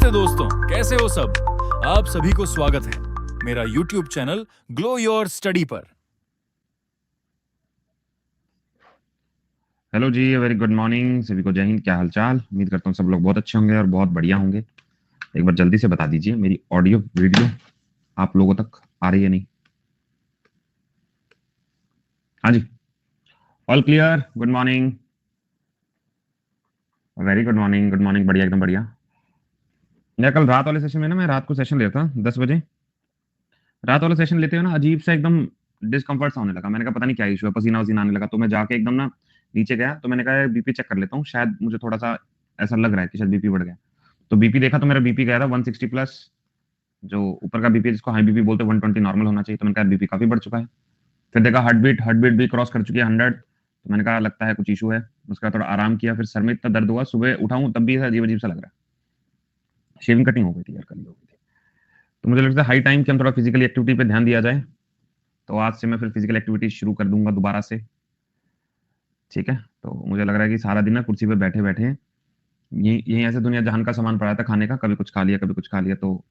नमस्ते दोस्तों, कैसे हो सब। आप सभी को स्वागत है मेरा YouTube channel glow your study पर। हेलो जी, वेरी गुड मॉर्निंग सभी को। जय हिंद। क्या हालचाल। उम्मीद करता हूँ सब लोग बहुत अच्छे होंगे और बहुत बढ़िया होंगे। एक बार जल्दी से बता दीजिए मेरी ऑडियो वीडियो आप लोगों तक आ रही है नहीं। हाँ जी, all clear. Good morning, very good morning. Good morning, बढ़िया, एकदम बढ़िया। मैं कल रात वाले सेशन में ना, मैं रात को सेशन लेता 10 बजे। रात वाला सेशन लेते हुए ना अजीब सा एकदम डिस्कम्फर्ट सा होने लगा। मैंने कहा पता नहीं क्या इशू है, पसीना वसीना आने लगा। तो मैं जाके एकदम ना नीचे गया, तो मैंने कहा बीपी चेक कर लेता हूँ, शायद मुझे थोड़ा सा ऐसा लग रहा है कि शायद बीपी बढ़ गया। तो बीपी देखा तो मेरा बीपी गया था 160 प्लस। जो ऊपर का बीपी जिसको हाई बीपी बोलते हैं 120 नॉर्मल होना चाहिए। तो मैंने कहा बीपी काफी बढ़ चुका है। फिर देखा हार्ट बीट भी क्रॉस कर चुकी है 100। तो मैंने कहा लगता है कुछ इशू है। उसके बाद थोड़ा आराम किया, फिर सर में इतना दर्द हुआ, सुबह उठाऊं तब भी ऐसा अजीब अजीब सा लग रहा है। शेविंग कटिंग हो गई थी यार, कल ही हो गई थी। तो मुझे लगता है हाई टाइम कि हम थोड़ा फिजिकल एक्टिविटी पे ध्यान दिया जाए। तो आज से मैं फिर फिजिकल एक्टिविटी शुरू कर दूंगा दोबारा से। ठीक है। तो मुझे लग रहा है कि सारा दिन ना कुर्सी पे बैठे बैठे यही ऐसे दुनिया जहान का सामान पड़ा था खाने का, कभी कुछ खा लिया कभी कुछ खा लिया। तो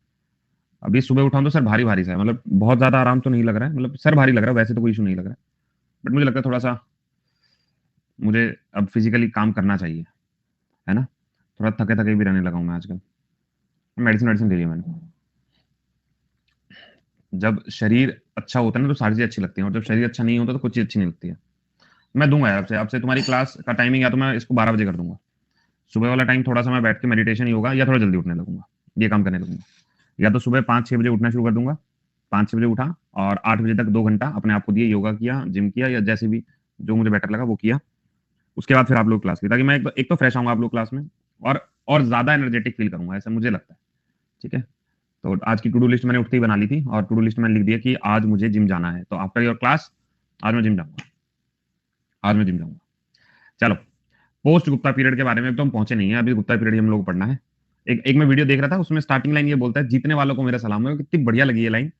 अभी सुबह उठाऊं तो सर भारी भारी सा है। मतलब बहुत ज्यादा आराम तो नहीं लग रहा है, मतलब सर भारी लग रहा है, वैसे तो कोई इशू नहीं लग रहा है। बट मुझे लगता है थोड़ा सा मुझे अब फिजिकली काम करना चाहिए, है ना। थोड़ा थके थके भी रहने लगा हूं मैं आजकल। मेडिसिन मेडिसिन ले लिया मैंने। जब शरीर अच्छा होता है ना तो सारी चीजें अच्छी लगती हैं, और जब शरीर अच्छा नहीं होता तो कुछ चीज अच्छी नहीं लगती है। मैं दूंगा यार आपसे तुम्हारी क्लास का टाइमिंग, या तो मैं इसको 12 बजे कर दूंगा। सुबह वाला टाइम थोड़ा सा मैं बैठ के मेडिटेशन योगा, या थोड़ा जल्दी उठने लगूंगा, ये काम करने लगूंगा। या तो सुबह 5-6 बजे उठना शुरू कर दूंगा। 5-6 बजे उठा और 8 बजे तक 2 घंटा अपने आप को दिए, योगा किया, जिम किया, या जैसे भी जो मुझे बेटर लगा वो किया। उसके बाद फिर आप लोग क्लास की, ताकि मैं एक तो फ्रेश आऊंगा आप लोग क्लास में, और ज्यादा एनर्जेटिक फील करूंगा, ऐसा मुझे लगता है। ठीक है। तो आज की टू डू लिस्ट मैंने उठते ही बना ली थी, और टू डू लिस्ट में लिख दिया कि आज मुझे जिम जाना है। तो आफ्टर योर क्लास आज मैं जिम जाऊंगा, आज मैं जिम जाऊंगा। चलो, पोस्ट गुप्ता पीरियड के बारे में तो हम पहुंचे नहीं है, अभी गुप्ता पीरियड ही हम लोग को पढ़ना है। एक मैं वीडियो देख रहा था, उसमें स्टार्टिंग लाइन ये बोलता है, जीतने वालों को मेरा सलाम है। कितनी बढ़िया लगी ये लाइन,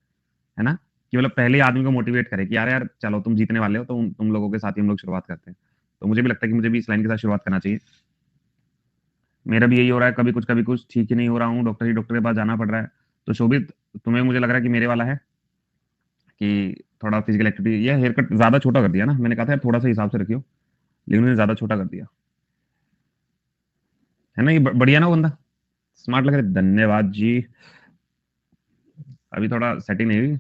है ना। कि मतलब पहले आदमी को मोटिवेट करे कि यार यार चलो तुम जीतने वाले हो, तो तुम लोगों के साथ ही हम लोग शुरुआत करते हैं। तो मुझे भी लगता है कि मुझे भी इस लाइन के साथ शुरुआत करना चाहिए। मेरा भी यही हो रहा है, कभी कुछ ठीक ही नहीं हो रहा हूँ, डॉक्टर के पास जाना पड़ रहा है। तो शोभित, तुम्हें मुझे लग रहा है कि मेरे वाला है कि थोड़ा फिजिकल एक्टिविटी। ये हेयर कट ज्यादा छोटा कर दिया ना, मैंने कहा था यार थोड़ा सा हिसाब से रखियो, लेकिन उन्होंने ज्यादा छोटा कर दिया, है ना। ये बढ़िया ना वो बंदा, स्मार्ट लग रहा है। धन्यवाद जी। अभी थोड़ा सेटिंग नहीं हुई,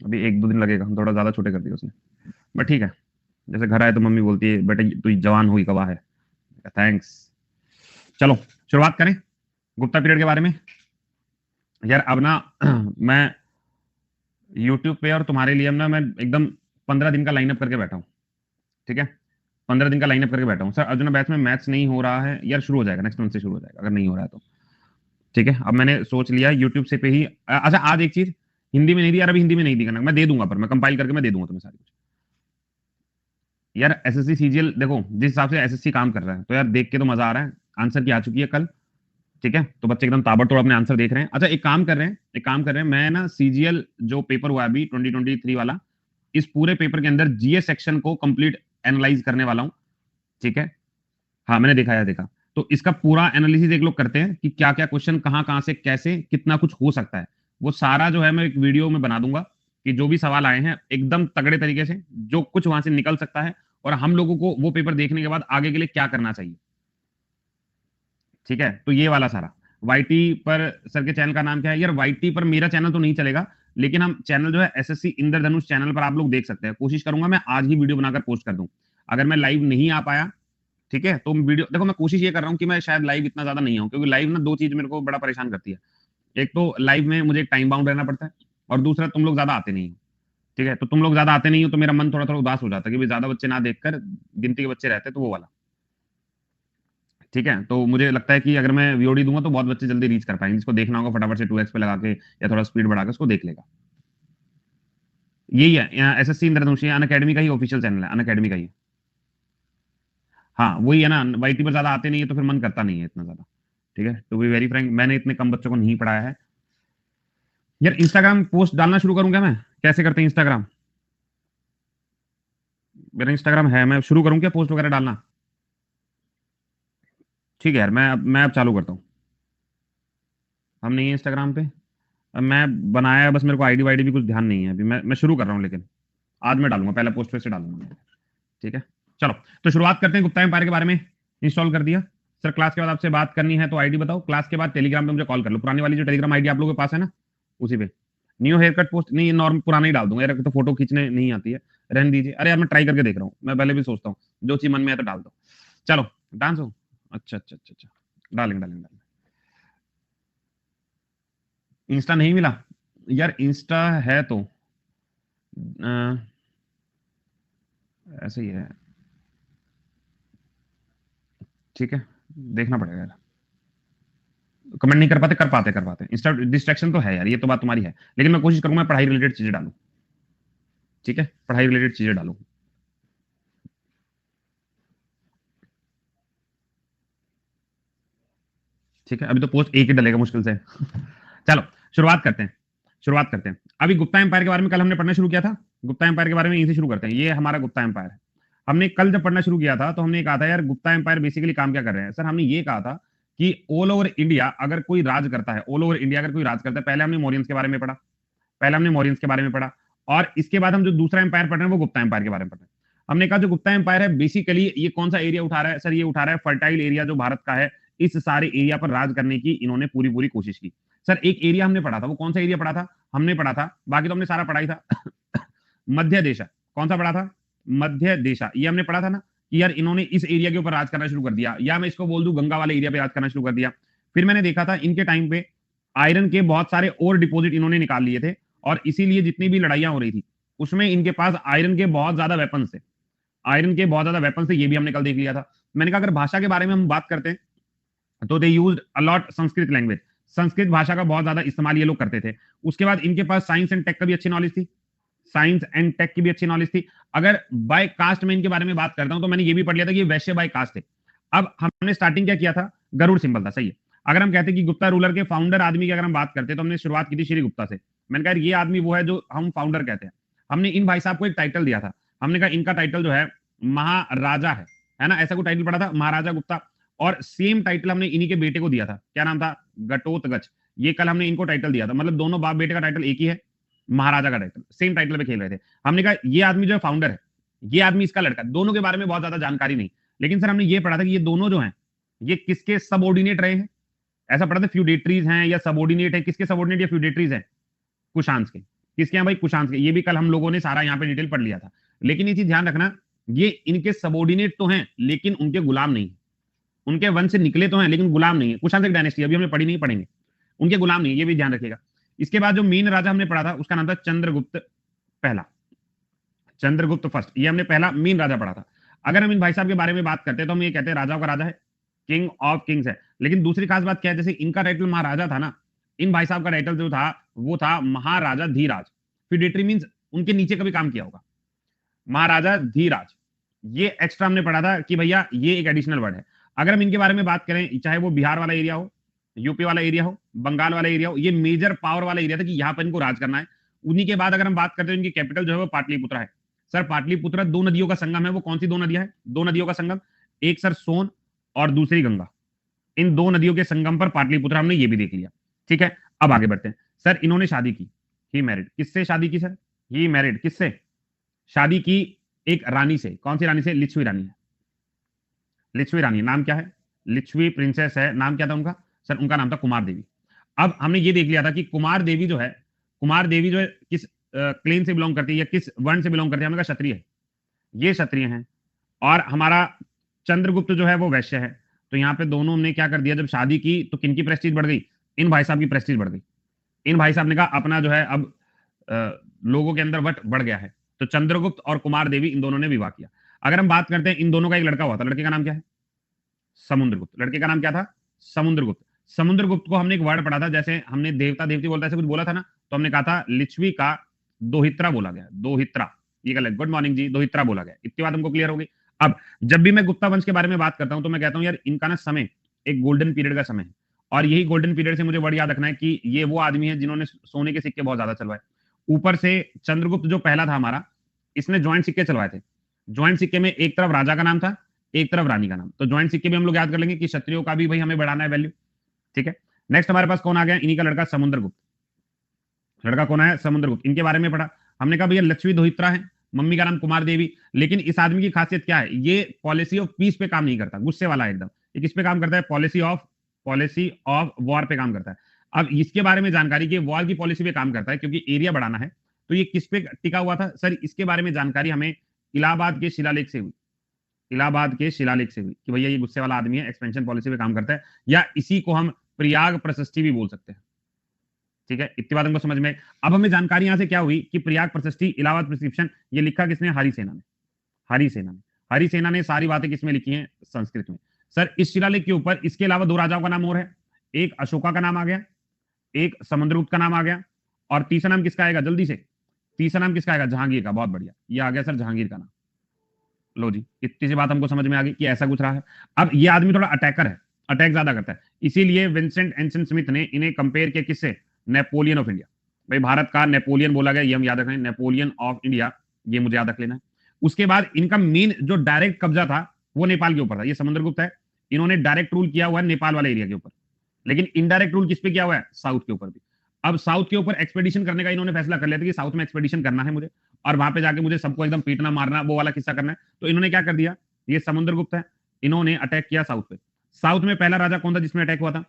अभी 1-2 दिन लगेगा, हम थोड़ा ज्यादा छोटे कर दिए उसने। बट ठीक है, जैसे घर आए तो मम्मी बोलती है बेटा तू जवान हुई कवा है। थैंक्स। चलो शुरुआत करें गुप्ता पीरियड के बारे में। यार अब ना मैं यूट्यूब पे और तुम्हारे लिए ना मैं एकदम 15 दिन का लाइनअप करके बैठा हूँ। ठीक है, 15 दिन का लाइनअप करके बैठा हूँ। सर अर्जुन बैच में मैथ्स नहीं हो रहा है यार, शुरू हो जाएगा नेक्स्ट मंथ से शुरू हो जाएगा, अगर नहीं हो रहा है तो। ठीक है, अब मैंने सोच लिया यूट्यूब से पे ही अच्छा आज एक चीज हिंदी में नहीं दी यार, अभी हिंदी में नहीं दी करना, मैं दे दूंगा, पर मैं कंपाइल करके मैं दे दूंगा तुम्हें सारी कुछ। यार एसएससी सीजीएल देखो जिस हिसाब से एसएससी काम कर रहा है, तो यार देख के तो मजा आ रहा है। आंसर की आ चुकी है कल। ठीक है, तो बच्चे एकदम ताबड़तोड़ अपने आंसर देख रहे हैं। अच्छा एक काम कर रहे हैं, मैं ना सीजीएल जो पेपर हुआ अभी 2023 वाला, इस पूरे पेपर के अंदर जीएस सेक्शन को कंप्लीट एनालाइज करने वाला हूं। ठीक है, हाँ मैंने देखा है, देखा। तो इसका पूरा एनालिसिस एक लोग करते हैं कि क्या क्या क्वेश्चन कहाँ कहाँ से कैसे कितना कुछ हो सकता है। वो सारा जो है मैं एक वीडियो में बना दूंगा, कि जो भी सवाल आए हैं एकदम तगड़े तरीके से जो कुछ वहां से निकल सकता है, और हम लोगों को वो पेपर देखने के बाद आगे के लिए क्या करना चाहिए। ठीक है, तो ये वाला सारा वाईटी पर। सर के चैनल का नाम क्या है यार? वाईटी पर मेरा चैनल तो नहीं चलेगा, लेकिन हम चैनल जो है एसएससी इंद्रधनुष चैनल पर आप लोग देख सकते हैं। कोशिश करूंगा मैं आज ही वीडियो बनाकर पोस्ट कर दूं। अगर मैं लाइव नहीं आ पाया, ठीक है, तो वीडियो देखो, मैं कोशिश ये कर रहा हूँ कि मैं शायद लाइव इतना ज्यादा नहीं आऊँ, क्योंकि लाइव ना दो चीज मेरे को बड़ा परेशान करती है। एक तो लाइव में मुझे टाइम बाउंड रहना पड़ता है, और दूसरा तुम लोग ज्यादा आते नहीं हो। ठीक है, तो तुम लोग ज्यादा आते नहीं हो तो मेरा मन थोड़ा थोड़ा उदास हो जाता है कि भाई ज्यादा बच्चे ना देखकर गिनती के बच्चे रहते, तो वो वाला। ठीक है, तो मुझे लगता है कि अगर मैं वीओडी दूंगा तो बहुत बच्चे जल्दी रीच कर पाएंगे, जिसको देखना होगा फटाफट से 2x पे लगा के या थोड़ा स्पीड बढ़ा के उसको देख लेगा। यही है एसएससी इंद्रधनुषी अन अकेडमी का ही ऑफिशियल चैनल है, अन अकेडमी का ही। हाँ वही है ना, वाईटी पर ज्यादा आते नहीं है तो फिर मन करता नहीं है इतना ज्यादा। ठीक है, टू बी वेरी फ्रैंक मैंने इतने कम बच्चों को नहीं पढ़ाया है। यार इंस्टाग्राम पोस्ट डालना शुरू करूंगा मैं? कैसे करते हैं इंस्टाग्राम? मेरा इंस्टाग्राम है, मैं शुरू करूं क्या पोस्ट वगैरह डालना? ठीक है यार, मैं अब चालू करता हूँ। हम नहीं है इंस्टाग्राम पे। अब मैं बनाया है, बस मेरे को आईडी वाईडी भी कुछ ध्यान नहीं है अभी। मैं शुरू कर रहा हूँ, लेकिन आज मैं डालूंगा, पहला पोस्ट फिर से डालूंगा। ठीक है, चलो तो शुरुआत करते हैं। गुप्ता एम्पायर के बारे में इंस्टॉल कर दिया सर। क्लास के बाद आपसे बात करनी है तो आईडी बताओ। क्लास के बाद टेलीग्राम पे मुझे कॉल कर लो। पुरानी वाली जो टेलीग्राम आईडी आप लोगों के पास है ना, उसी पे। न्यू हेयर कट पोस्ट नहीं, नॉर्मल पुराना ही डाल दूंगा यार, तो फोटो खींचने नहीं आती है, रहने दीजिए। अरे यार मैं ट्राई करके देख रहा हूँ, मैं पहले भी सोचता हूँ जो चीज मन में है तो डाल दो। चलो डांस हो, अच्छा अच्छा अच्छा अच्छा, डालेंगे डालेंगे डालेंगे। इंस्टा नहीं मिला यार, इंस्टा है तो ऐसे ही है। ठीक है, देखना पड़ेगा यार। कमेंट नहीं कर पाते इंस्टा डिस्ट्रैक्शन तो है यार, ये तो बात तुम्हारी है, लेकिन मैं कोशिश करूंगा पढ़ाई रिलेटेड चीजें डालूं। ठीक है, पढ़ाई रिलेटेड चीजें डालूं। ठीक है, अभी तो पोस्ट एक ही डलेगा मुश्किल से। चलो शुरुआत करते हैं, शुरुआत करते हैं। अभी गुप्ता एम्पायर के बारे में कल हमने पढ़ना शुरू किया था। गुप्ता एम्पायर के बारे में यहीं से शुरू करते हैं। ये हमारा गुप्ता एम्पायर है। हमने कल जब पढ़ना शुरू किया था तो हमने कहा था यार गुप्ता एम्पायर बेसिकली काम क्या कर रहे हैं सर। हमने ये कहा था कि ऑल ओवर इंडिया अगर कोई राज करता है, ऑल ओवर इंडिया अगर कोई राज करता है, पहले हमने मौर्यंस के बारे में पढ़ा, पहले हमने मौर्यंस के बारे में पढ़ा, और इसके बाद हम जो दूसरा एम्पायर पढ़ रहे हैं वो गुप्ता एम्पायर के बारे में पढ़ रहे हैं। हमने कहा जो गुप्ता एम्पायर है बेसिकली ये कौन सा एरिया उठा रहा है सर, ये उठा रहा है फर्टाइल एरिया जो भारत का है। इस सारे एरिया पर राज करने की इन्होंने पूरी पूरी कोशिश की। सर एक एरिया हमने पढ़ा था, वो कौन सा एरिया पढ़ा था, हमने पढ़ा था, बाकी तो हमने सारा पढ़ा ही था। मध्य देशा, कौन सा पढ़ा था, मध्य देशा, ये हमने पढ़ा था ना कि यार इन्होंने इस एरिया के ऊपर राज करना शुरू कर दिया, या मैं इसको बोल दूं गंगा वाले एरिया पे राज करना शुरू कर दिया। फिर मैंने देखा था इनके टाइम पे आयरन के बहुत सारे और डिपॉजिट इन्होंने निकाल लिए थे, और इसीलिए जितनी भी लड़ाइयां हो रही थी उसमें इनके पास आयरन के बहुत ज्यादा वेपन थे, आयरन के बहुत ज्यादा वेपन थे। ये भी हमने कल देख लिया था। मैंने कहा अगर भाषा के बारे में हम बात करते हैं तो they used a lot Sanskrit language, Sanskrit भाषा का बहुत ज्यादा इस्तेमाल ये लोग करते थे। उसके बाद इनके पास साइंस एंड टेक का भी अच्छी नॉलेज थी, साइंस एंड टेक की भी अच्छी नॉलेज थी। अगर बाय कास्ट में इनके बारे में बात करता हूं तो मैंने ये भी पढ़ लिया था कि वैश्य बाय कास्ट है। अब हमने स्टार्टिंग क्या किया था, गरुड़ सिंबल था, सही है। अगर हम कहते हैं कि गुप्ता रूलर के फाउंडर आदमी की अगर हम बात करते हैं तो हमने शुरुआत की थी श्री गुप्ता से। मैंने कहा ये आदमी वो है जो हम फाउंडर कहते हैं। हमने इन भाई साहब को एक टाइटल दिया था, हमने कहा इनका टाइटल जो है महाराजा है ना, ऐसा कोई टाइटल पड़ा था महाराजा गुप्ता। और सेम टाइटल हमने इन्हीं के बेटे को दिया था, क्या नाम था, घटोत्कच। ये कल हमने इनको टाइटल दिया था, मतलब दोनों बाप बेटे का टाइटल एक ही है, महाराजा का टाइटल, सेम टाइटल पे खेल रहे थे। हमने कहा ये आदमी जो है फाउंडर है, ये आदमी इसका लड़का। दोनों के बारे में बहुत ज्यादा जानकारी नहीं, लेकिन सर हमने ये पढ़ा था कि ये दोनों जो हैं ये किसके सबऑर्डिनेट रहे हैं, ऐसा पढ़ा था फ्यूडेटरीज हैं या सबऑर्डिनेट है, किसके सबऑर्डिनेट या फ्यूडेटरीज हैं, कुशांश के। किसके हैं भाई, कुशांश के। ये भी कल हम लोगों ने सारा यहाँ पे डिटेल पढ़ लिया था। लेकिन ये चीज ध्यान रखना, ये इनके सबऑर्डिनेट तो हैं लेकिन उनके गुलाम नहीं, उनके वंश से निकले तो हैं लेकिन गुलाम नहीं है। कुशांश एक डायनेस्टी अभी हमने पढ़ी नहीं, पढ़ेंगे, उनके गुलाम नहीं है, ये भी ध्यान रखिएगा। इसके बाद जो मेन राजा हमने पढ़ा था उसका नाम था चंद्रगुप्त पहला, चंद्रगुप्त फर्स्ट, ये हमने पहला मेन राजा पढ़ा था। अगर हम इन भाई साहब के बारे में बात करते हैं तो हम ये कहते हैं राजाओं का राजा है, किंग ऑफ किंग्स है। लेकिन दूसरी खास बात क्या है, जैसे इनका टाइटल महाराजा था ना, इन भाई साहब का टाइटल जो था वो था महाराजा धीराज। फ्यूडेटरी मींस उनके नीचे कभी काम किया होगा, महाराजा धीराज। ये एक्स्ट्रा हमने पढ़ा था कि भैया ये एक एडिशनल वर्ड है। अगर हम इनके बारे में बात करें, चाहे वो बिहार वाला एरिया हो, यूपी वाला एरिया हो, बंगाल वाला एरिया हो, ये मेजर पावर वाला एरिया था कि यहाँ पर इनको राज करना है। उन्हीं के बाद अगर हम बात करते हैं इनकी कैपिटल जो है वो पाटलिपुत्र है। सर पाटलिपुत्र दो नदियों का संगम है, वो कौन सी दो नदियां है, दो नदियों का संगम, एक सर सोन और दूसरी गंगा। इन दो नदियों के संगम पर पाटलिपुत्र, हमने ये भी देख लिया। ठीक है, अब आगे बढ़ते हैं। सर इन्होंने शादी की, ही मैरिड, किससे शादी की सर, ही मैरिड, किससे शादी की, एक रानी से। कौन सी रानी से, लिच्छवी रानी है, लिच्छवी रानी, नाम क्या है, लिच्छवी प्रिंसेस है, नाम क्या था उनका सर, उनका नाम था कुमार देवी। अब हमने ये देख लिया था कि कुमार देवी जो है, कुमार देवी जो है किस क्लेन से बिलोंग करती है या किस वर्ण से बिलोंग करती है, हमने कहा क्षत्रिय है, ये क्षत्रिय हैं। और हमारा चंद्रगुप्त जो है वो वैश्य है। तो यहाँ पे दोनों हमने क्या कर दिया, जब शादी की तो किनकी प्रेस्टीज बढ़ गई, इन भाई साहब की प्रेस्टीज बढ़ गई। इन भाई साहब ने कहा अपना जो है अब लोगों के अंदर वट बढ़ गया है, तो चंद्रगुप्त और कुमार देवी इन दोनों ने विवाह किया। अगर हम बात करते हैं, इन दोनों का एक लड़का हुआ था, लड़के का नाम क्या है, समुद्रगुप्त। लड़के का नाम क्या था, समुद्रगुप्त। समुद्रगुप्त को हमने एक वर्ड पढ़ा था, जैसे हमने देवता देवती बोलता ऐसे कुछ बोला था ना, तो हमने कहा था लिच्छवी का दोहित्रा बोला गया, दोहित्रा, ये गलत, गुड मॉर्निंग जी, दोहित्रा बोला गया। इतनी बात हमको क्लियर हो गई। अब जब भी मैं गुप्ता वंश के बारे में बात करता हूं तो मैं कहता हूं यार इनका ना समय एक गोल्डन पीरियड का समय है, और यही गोल्डन पीरियड से मुझे वर्ड याद रखना है कि ये वो आदमी है जिन्होंने सोने के सिक्के बहुत ज्यादा चलवाए। ऊपर से चंद्रगुप्त जो पहला था हमारा, इसने ज्वाइंट सिक्के चलवाए थे। ज्वाइंट सिक्के में एक तरफ राजा का नाम था, एक तरफ रानी का नाम। तो ज्वाइंट सिक्के भी हम लोग याद कर लेंगे कि क्षत्रियों का भी भाई हमें बढ़ाना है वैल्यू। ठीक है, नेक्स्ट हमारे पास कौन आ गया, इन्हीं का लड़का समुद्रगुप्त। लड़का कौन है, समुद्रगुप्त। इनके बारे में पढ़ा हमने, कहा भैया लक्ष्मी दोहित्रा है, मम्मी का नाम कुमार देवी। लेकिन इस आदमी की खासियत क्या है, ये पॉलिसी ऑफ पीस पे काम नहीं करता, गुस्से वाला है एकदम। ये किस पे काम करता है, पॉलिसी ऑफ वॉर पे काम करता है। अब इसके बारे में जानकारी कि वॉर की पॉलिसी पे काम करता है, क्योंकि एरिया बढ़ाना है। तो ये किस पे टिका हुआ था सर, इसके बारे में जानकारी हमें इलाहाबाद के शिलालेख से हुई। इलाहाबाद के शिलालेख से हुई कि भैया ये गुस्से वाला आदमी है, एक्सपेंशन पॉलिसी पे काम करता है, या इसी को हम प्रयाग प्रशस्ति भी बोल सकते हैं। ठीक है, इतनी बात हमको समझ में। अब हमें जानकारी यहां से क्या हुई कि प्रयाग प्रशस्ति, इलाहाबाद प्रिस्क्रिप्शन, ये लिखा किसने, हरिसेना ने। हरिसेना ने सारी बातें किसमें लिखी हैं, संस्कृत में। सर इस शिलालेख के ऊपर इसके अलावा दो राजाओं का नाम और है, एक अशोका का नाम आ गया, एक समुद्रगुप्त का नाम आ गया, और तीसरा नाम किसका आएगा, जल्दी से तीसरा नाम किसका आएगा, जहांगीर का। बहुत बढ़िया, ये आ गया सर जहांगीर का नाम। लो जी, इतनी सी बात हमको समझ में आ गई कि ऐसा कुछ रहा है। अब ये आदमी थोड़ा अटैकर है, अटैक ज्यादा करता है, इसीलिए विंसेंट एंसन स्मिथ ने इन्हें कंपेयर किया किससे, नेपोलियन ऑफ इंडिया। भाई भारत का नेपोलियन बोला गया, ये हम याद रखें, नेपोलियन ऑफ इंडिया, ये मुझे याद रख लेना है। उसके बाद इनका मेन जो डायरेक्ट कब्जा था वो नेपाल के ऊपर था। ये समुद्रगुप्त है, इन्होंने डायरेक्ट रूल किया हुआ है नेपाल वाले एरिया के ऊपर, लेकिन इनडायरेक्ट रूल किस पे किया हुआ है, साउथ के ऊपर भी। अब साउथ के ऊपर एक्सपेडिशन करने का इन्होंने फैसला कर लिया था कि साउथ में एक्सपेडिशन करना है मुझे, और वहां पे जाके मुझे सबको एकदम पीटना मारना, वो वाला किस्सा करना है। तो इन्होंने क्या कर दिया, ये समुद्रगुप्त है, इन्होंने अटैक किया साउथ पे। साउथ में पहला राजा कौन था जिसमें अटैक हुआ था,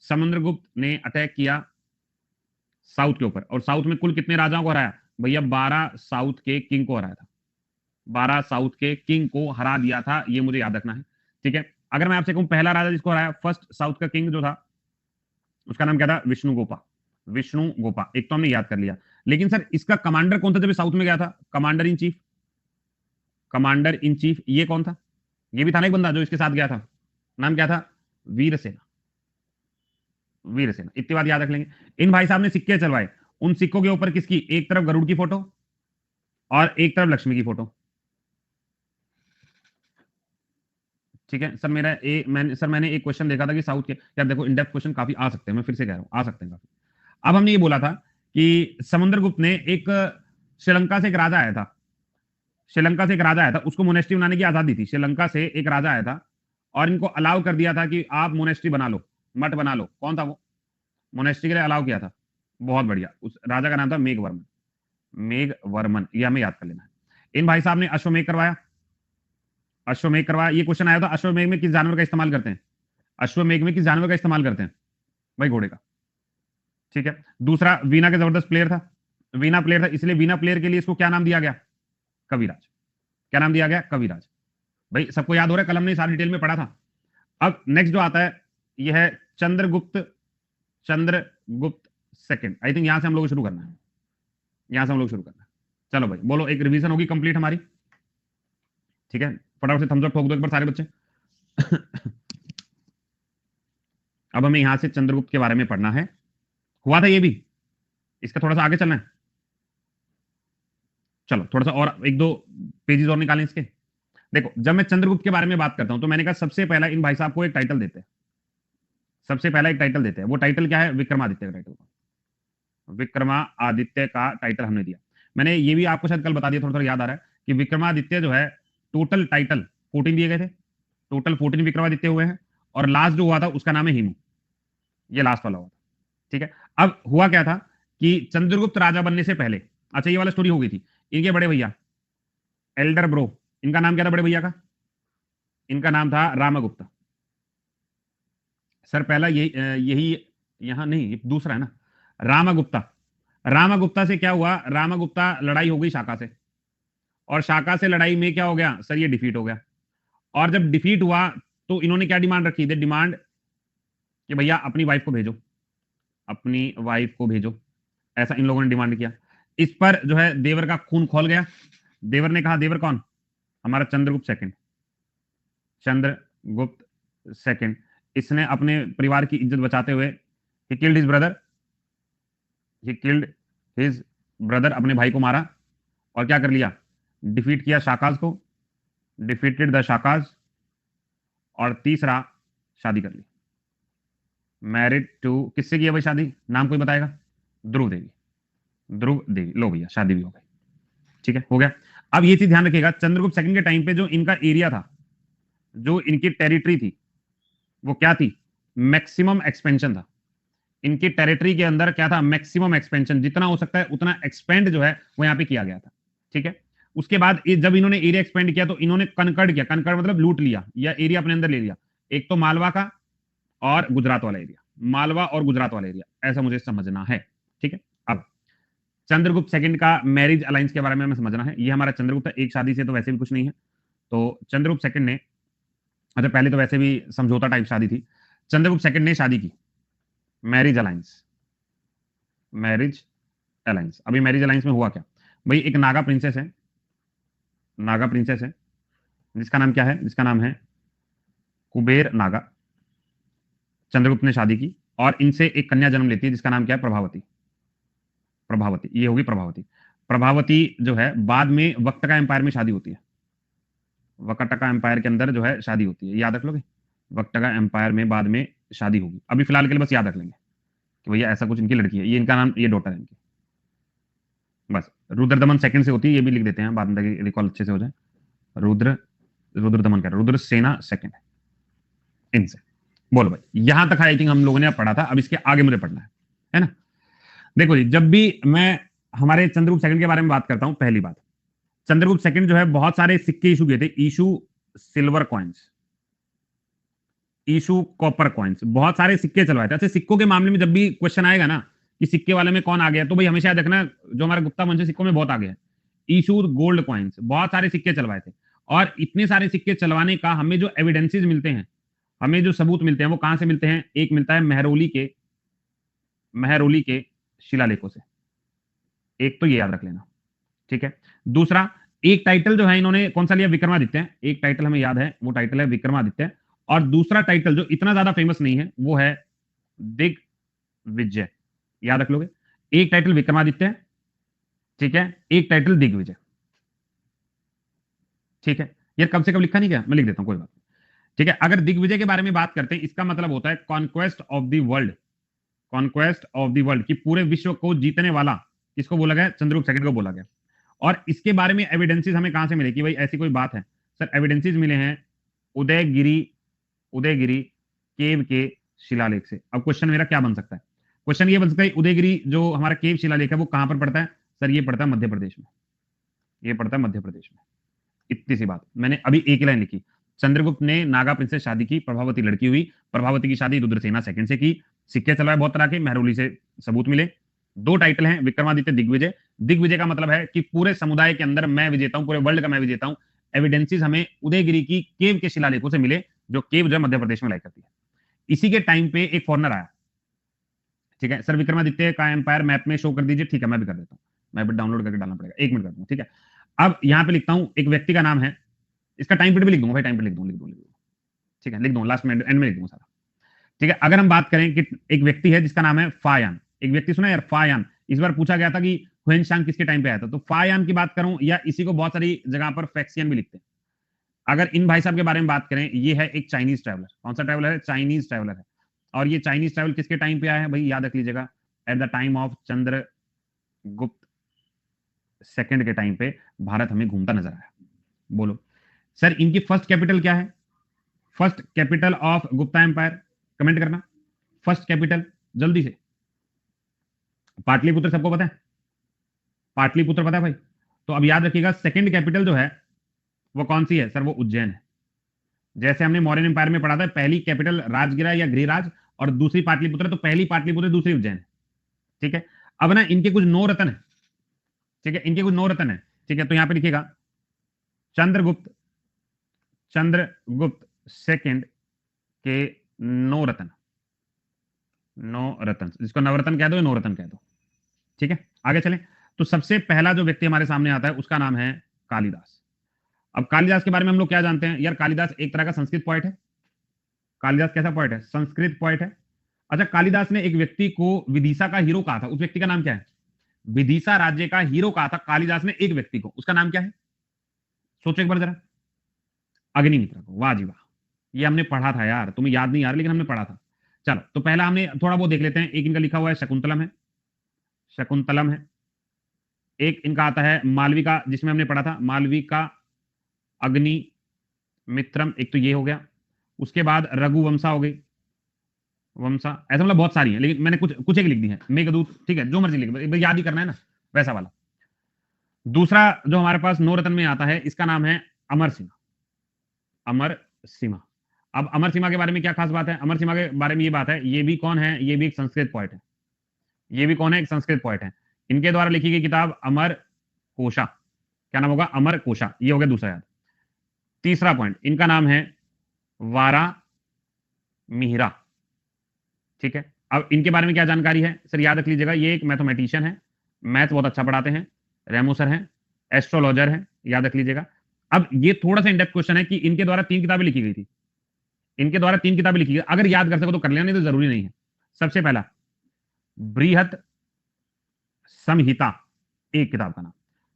समुद्रगुप्त ने अटैक किया साउथ के ऊपर। और साउथ में कुल कितने राजाओं को हराया भैया, 12 साउथ के किंग को हराया था, 12 साउथ के किंग को हरा दिया था, ये मुझे याद रखना है। ठीक है, अगर मैं आपसे कहूं पहला राजा जिसको हराया, फर्स्ट साउथ का किंग जो था, उसका नाम क्या था, विष्णुगोपा। विष्णुगोपा, एक तो हमने याद कर लिया। लेकिन सर इसका कमांडर कौन था जब साउथ में गया था, commander in chief. Commander in chief ये कौन था, ये भी था ना एक बंदा जो इसके साथ गया था, नाम क्या था, वीरसेना। वीरसेना, इतनी बात याद रख लेंगे। इन भाई साहब ने सिक्के चलवाए, उन सिक्कों के ऊपर किसकी, एक तरफ गरुड़ की फोटो और एक तरफ लक्ष्मी की फोटो। ठीक है सर, मैंने एक क्वेश्चन देखा था कि साउथ के, यार देखो इन डेप्थ क्वेश्चन काफी आ सकते हैं, मैं फिर से कह रहा हूं आ सकते हैं काफी। अब हमने ये बोला था कि समुद्रगुप्त ने एक श्रीलंका से एक राजा आया था, श्रीलंका से एक राजा आया था, उसको मोनेस्ट्री बनाने की आजादी थी। श्रीलंका से एक राजा आया था और इनको अलाउ कर दिया था कि आप मोनेस्ट्री बना लो, मठ बना लो। कौन था वो, मोनेस्ट्री के लिए अलाउ किया था। बहुत बढ़िया, उस राजा का नाम था मेघवर्मन। मेघवर्मन, ये हमें याद कर लेना है। इन भाई साहब ने अश्वमेध करवाया, अश्वमेध करवाया। ये क्वेश्चन आया था, अश्वमेध में किस जानवर का इस्तेमाल करते हैं, अश्वमेध में किस जानवर का इस्तेमाल करते हैं, भाई घोड़े का। ठीक है, दूसरा वीणा का जबरदस्त प्लेयर था, वीणा प्लेयर था, इसलिए वीणा प्लेयर के लिए इसको क्या नाम दिया गया, कविराज। क्या नाम दिया गया, कविराज। भाई सबको याद हो रहा है, कलम ने सारी डिटेल में पढ़ा था। अब नेक्स्ट जो आता है यह है Chandragupta, Chandragupta second. I think यहां से हम लोग शुरू करना है, यहां से हम लोग शुरू करना है। चलो भाई बोलो, एक रिवीजन होगी कंप्लीट हमारी। ठीक है, फटाफट से थम्स अप ठोक दो एक बार सारे बच्चे। अब हमें यहां से चंद्रगुप्त के बारे में पढ़ना है। हुआ था ये भी, इसका थोड़ा सा आगे चलना है। चलो थोड़ा सा और एक दो पेजेस और निकालें इसके। देखो जब मैं चंद्रगुप्त के बारे में बात करता हूं तो मैंने कहा सबसे पहला इन भाई साहब को एक टाइटल देते हैं, सबसे पहला एक टाइटल देते हैं। वो टाइटल क्या है, विक्रमादित्य का टाइटल। विक्रमादित्य का टाइटल हमने दिया। मैंने ये भी आपको शायद कल बता दिया, थोड़ा थोड़ा याद आ रहा है कि विक्रमादित्य जो है टोटल टाइटल 14 दिए गए थे, टोटल 14 विक्रमादित्य हुए हैं, और लास्ट जो हुआ था उसका नाम है हिमू, ये लास्ट वाला हुआ था। ठीक है, अब हुआ क्या था कि चंद्रगुप्त राजा बनने से पहले, अच्छा ये वाला स्टोरी हो गई थी, इनके बड़े भैया एल्डर ब्रो, इनका नाम क्या था बड़े भैया का, इनका नाम था रामगुप्ता। सर पहला यही यहां नहीं, ये दूसरा है ना, रामगुप्ता। रामगुप्ता से क्या हुआ, रामगुप्ता लड़ाई हो गई शाका से, और शाका से लड़ाई में क्या हो गया सर, ये डिफीट हो गया। और जब डिफीट हुआ तो इन्होंने क्या डिमांड रखी थी, डिमांड कि भैया अपनी वाइफ को भेजो, अपनी वाइफ को भेजो, ऐसा इन लोगों ने डिमांड किया। इस पर जो है देवर का खून खोल गया। देवर ने कहा, देवर कौन, हमारा चंद्रगुप्त सेकंड, चंद्रगुप्त सेकंड। इसने अपने परिवार की इज्जत बचाते हुए he killed his brother, he killed his brother, अपने भाई को मारा, और क्या कर लिया, डिफीट किया शाकाज को, डिफीटेड द शाकाज। और तीसरा, शादी कर ली, मैरिड टू, किससे किया भाई शादी, नाम कोई बताएगा, ध्रुव देवी, ध्रुव देवी। लो भैया शादी भी हो गई। ठीक है, हो गया। अब ये चीज ध्यान रखिएगा, चंद्रगुप्त सेकंड के टाइम पे जो इनका एरिया था, जो इनकी टेरिटरी थी, वो क्या थी, मैक्सिमम एक्सपेंशन था। इनकी टेरिटरी के अंदर क्या था, मैक्सिमम एक्सपेंशन, जितना हो सकता है उतना एक्सपेंड जो है वो यहाँ पे किया गया था। ठीक है, उसके बाद जब इन्होंने एरिया एक्सपेंड किया तो इन्होंने कनकर्ड किया, कनकर्ड मतलब लूट लिया या एरिया अपने अंदर ले लिया, एक तो मालवा का और गुजरात वाला एरिया, मालवा और गुजरात वाला एरिया, ऐसा मुझे समझना है। ठीक है, अब चंद्रगुप्त सेकंड का मैरिज अलायंस के बारे में हमें समझना है। ये हमारा चंद्रगुप्त एक शादी से तो वैसे भी कुछ नहीं है, तो चंद्रगुप्त सेकंड ने, अच्छा पहले तो वैसे भी समझौता टाइप शादी थी, चंद्रगुप्त सेकंड ने शादी की मैरिज अलायंस, मैरिज अलायंस। अभी मैरिज अलायंस में हुआ क्या भाई, एक नागा प्रिंसेस है, नागा प्रिंसेस है जिसका नाम क्या है, जिसका नाम है कुबेर नागा। चंद्रगुप्त ने शादी की और इनसे एक कन्या जन्म लेती है जिसका नाम क्या है, प्रभावती। प्रभावती, ये होगी प्रभावती। प्रभावती जो है बाद में वक्टका एम्पायर में शादी होती है, वक्टका एम्पायर के अंदर जो है शादी होती है, याद रख लोगे, वक्टका एम्पायर में बाद में शादी होगी। अभी फिलहाल के लिए बस याद रख लेंगे कि भैया ऐसा कुछ इनकी लड़की है, ये इनका नाम, ये डॉटर है इनकी, बस। रुद्रदमन सेकंड से होती है, ये भी लिख देते हैं बाद में ताकि रिकॉल अच्छे से हो जाए। रुद्रदमन कह रहा, रुद्रसेना सेकंड है इनसे। बोलो भाई, यहां तक आई थिंक हम लोगों ने पढ़ा था, अब इसके आगे मुझे पढ़ना है ना। देखो जी, जब भी मैं हमारे चंद्रगुप्त सेकंड के बारे में बात करता हूं, पहली बात, चंद्रगुप्त सेकंड जो है बहुत सारे सिक्के इशू किए थे, issue silver coins, issue copper coins, बहुत सारे सिक्के चलवाए थे। अच्छा, सिक्कों के मामले में जब भी क्वेश्चन आएगा ना कि सिक्के वाले में कौन आ गया, तो भाई हमेशा याद रखना जो हमारा गुप्ता वंश सिक्कों में बहुत आ गया, इशू गोल्ड कॉइन्स, बहुत सारे सिक्के चलवाए थे। और इतने सारे सिक्के चलवाने का हमें जो एविडेंसेस मिलते हैं, हमें जो सबूत मिलते हैं, वो कहां से मिलते हैं, एक मिलता है मेहरौली के शिलालेखों से, एक तो ये याद रख लेना। ठीक है, दूसरा एक टाइटल जो है इन्होंने कौन सा लिया, विक्रमादित्य, एक टाइटल हमें याद है, वो टाइटल है विक्रमादित्य। और दूसरा टाइटल जो इतना ज्यादा फेमस नहीं है वो है दिग्विजय, याद रख लोगे, एक टाइटल विक्रमादित्य, ठीक है, एक टाइटल दिग्विजय। ठीक है, ये कब से कब लिखा नहीं गया, मैं लिख देता हूं, कोई बात नहीं। ठीक है, अगर दिग्विजय के बारे में बात करते हैं, इसका मतलब होता है conquest of the world, conquest of the world, की पूरे विश्व को जीतने वाला किसको बोला गया, चंद्रगुप्त सेकंड को बोला गया। और इसके बारे में एविडेंसेस हमें कहां से मिले कि भाई ऐसी कोई बात है, सर एविडेंसेस मिले हैं उदयगिरी केव के शिलालेख से। अब क्वेश्चन मेरा क्या बन सकता है, क्वेश्चन ये बन सकता है उदयगिरी जो हमारा केव शिलालेख है वो कहां पर पड़ता है, सर ये पड़ता है मध्य प्रदेश में, ये पड़ता है मध्य प्रदेश में। इतनी सी बात, मैंने अभी एक लाइन लिखी, चंद्रगुप्त ने नागा प्रिंस से शादी की, प्रभावती लड़की हुई, प्रभावती की शादी रुद्रसेना सेकंड से की, सिक्के चलवाए बहुत तरह के, मेहरौली से सबूत मिले, दो टाइटल हैं विक्रमादित्य दिग्विजय। दिग्विजय का मतलब है कि पूरे समुदाय के अंदर मैं विजेता हूं, पूरे वर्ल्ड का मैं विजेता हूं। एविडेंसेस हमें उदयगिरी की केव के शिलालेखों से मिले, जो केव जो मध्य प्रदेश में लाई करती है। इसी के टाइम पे एक फॉरनर आया, ठीक है, सर विक्रमादित्य का एम्पायर मैप में शो कर दीजिए, ठीक है मैं भी कर देता हूं, मैं भी डाउनलोड करके डालना पड़ेगा, 1 मिनट कर दूंगा। ठीक है, अब यहां पे लिखता हूं, एक व्यक्ति का नाम है, इसका टाइम पीरियड भी लिख दूंगा भाई, टाइम पीरियड लिख दूंगा, ठीक है, लिख दूंगा, लास्ट में एंड में लिख दूंगा सारा। ठीक है, अगर हम बात करें कि एक व्यक्ति है जिसका नाम है फायान, एक व्यक्ति सुना यार फायान, इस बार पूछा गया था कि हुएनशांग किसके टाइम पे आया था, तो फायान की बात करूं, या इसी को बहुत सारी जगह पर फैक्सियन भी लिखते हैं। अगर इन भाई साहब के बारे में बात करें, ये है एक चाइनीज ट्रैवलर, कौन सा ट्रैवलर है, चाइनीज ट्रैवलर है। और ये चाइनीज ट्रैवल किसके टाइम पे आया है भाई, याद रख लीजिएगा, at the time of Chandragupta second के टाइम पे भारत हमें घूमता नजर आया। बोलो सर इनकी फर्स्ट कैपिटल क्या है, first capital of Gupta empire, comment करना, फर्स्ट कैपिटल जल्दी से। पाटलिपुत्र सबको पता है, पाटलिपुत्र पता है भाई, तो अब याद रखिएगा सेकंड कैपिटल जो है वो कौन सी है, सर वो उज्जैन है। जैसे हमने मौर्यन एम्पायर में पढ़ा था, पहली कैपिटल राजगिरा या गृहराज और दूसरी पाटलिपुत्र, तो पहली पाटलिपुत्र दूसरी उज्जैन है। ठीक है, अब ना इनके कुछ 9 रत्न है, ठीक है, इनके कुछ 9 रत्न है। ठीक है, तो यहां पे लिखिएगा चंद्रगुप्त सेकंड के 9 रत्न, 9 रत्न, जिसको नवरत्न कह दो या 9 रत्न कह दो। ठीक है, आगे चलें, तो सबसे पहला जो व्यक्ति हमारे सामने आता है उसका नाम है कालिदास। अब कालिदास के बारे में हम लोग क्या जानते हैं यार, कालिदास एक तरह का संस्कृत पोएट है। कालिदास कैसा पोएट है, संस्कृत पोएट है। अच्छा, कालिदास ने एक व्यक्ति को विदिशा का हीरो कहा था, उस व्यक्ति का नाम क्या है, विदिशा राज्य का हीरो कहा था कालिदास ने एक व्यक्ति को, उसका नाम क्या है, सोचो एक बार जरा, अग्निमित्र को। वाह जी वाह, ये हमने पढ़ा था यार, तुम्हें याद नहीं आ रहा लेकिन हमने पढ़ा था। चलो तो पहला हमने थोड़ा वो देख लेते हैं, एक इनका लिखा हुआ है शकुंतलम है, शकुंतलम है। एक इनका आता है मालविका, जिसमें हमने पढ़ा था मालविका अग्नि मित्रम, एक तो ये हो गया। उसके बाद रघुवंशा हो गई, वंसा, ऐसा मतलब बहुत सारी है, लेकिन मैंने कुछ कुछ एक लिख दी है। मेघदूत, ठीक है, जो मर्जी लिख, याद ही करना है ना, वैसा वाला। दूसरा जो हमारे पास नौ रत्न में आता है, इसका नाम है अमर सिंह। अमर सिम्हा। अब अमर सिम्हा के बारे में क्या खास बात है? अमर सिम्हा के बारे में ये बात है, ये भी कौन है? ये भी एक संस्कृत पोएट है। ये भी कौन है? एक संस्कृत पोएट है। इनके द्वारा लिखी गई किताब अमर कोशा। क्या नाम होगा? अमर कोशा। ये हो गया दूसरा याद। तीसरा पॉइंट, इनका नाम है वारा मिहिरा। ठीक है, अब इनके बारे में क्या जानकारी है सर? याद रख लीजिएगा, ये एक मैथमेटिशियन है, मैथ बहुत अच्छा पढ़ाते हैं, रेमो सर हैं, एस्ट्रोलॉजर है, याद रख लीजिएगा। अब ये थोड़ा सा इंडेप्थ क्वेश्चन है कि इनके द्वारा 3 किताबें लिखी गई थी। इनके द्वारा 3 किताबें लिखी गई, अगर याद कर सको तो कर लेना, नहीं तो जरूरी नहीं है। सबसे पहला बृहत संहिता, एक किताब का नाम।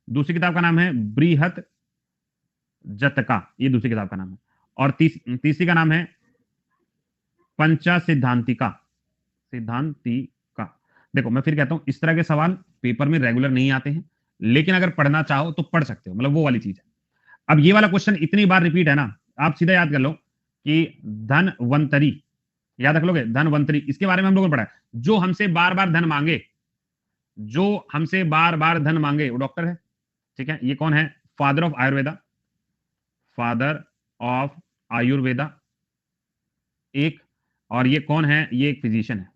दूसरी किताब का नाम है बृहत जतका, ये दूसरी किताब का नाम है। और तीसरी का नाम है पंचा सिद्धांतिका। सिद्धांतिका। देखो मैं फिर कहता हूं, इस तरह के सवाल पेपर में रेगुलर नहीं आते हैं, लेकिन अगर पढ़ना चाहो तो पढ़ सकते हो, मतलब वो वाली चीज है। अब ये वाला क्वेश्चन इतनी बार रिपीट है ना, आप सीधा याद कर लो कि धनवंतरी, याद रख लोगे, धनवंतरी, इसके बारे में हम लोगों ने पढ़ा है। जो हमसे बार बार धन मांगे, जो हमसे बार बार धन मांगे, वो डॉक्टर है। ठीक है, ये कौन है? Father of Ayurveda. Father of Ayurveda एक। और ये कौन है? ये एक फिजिशियन है।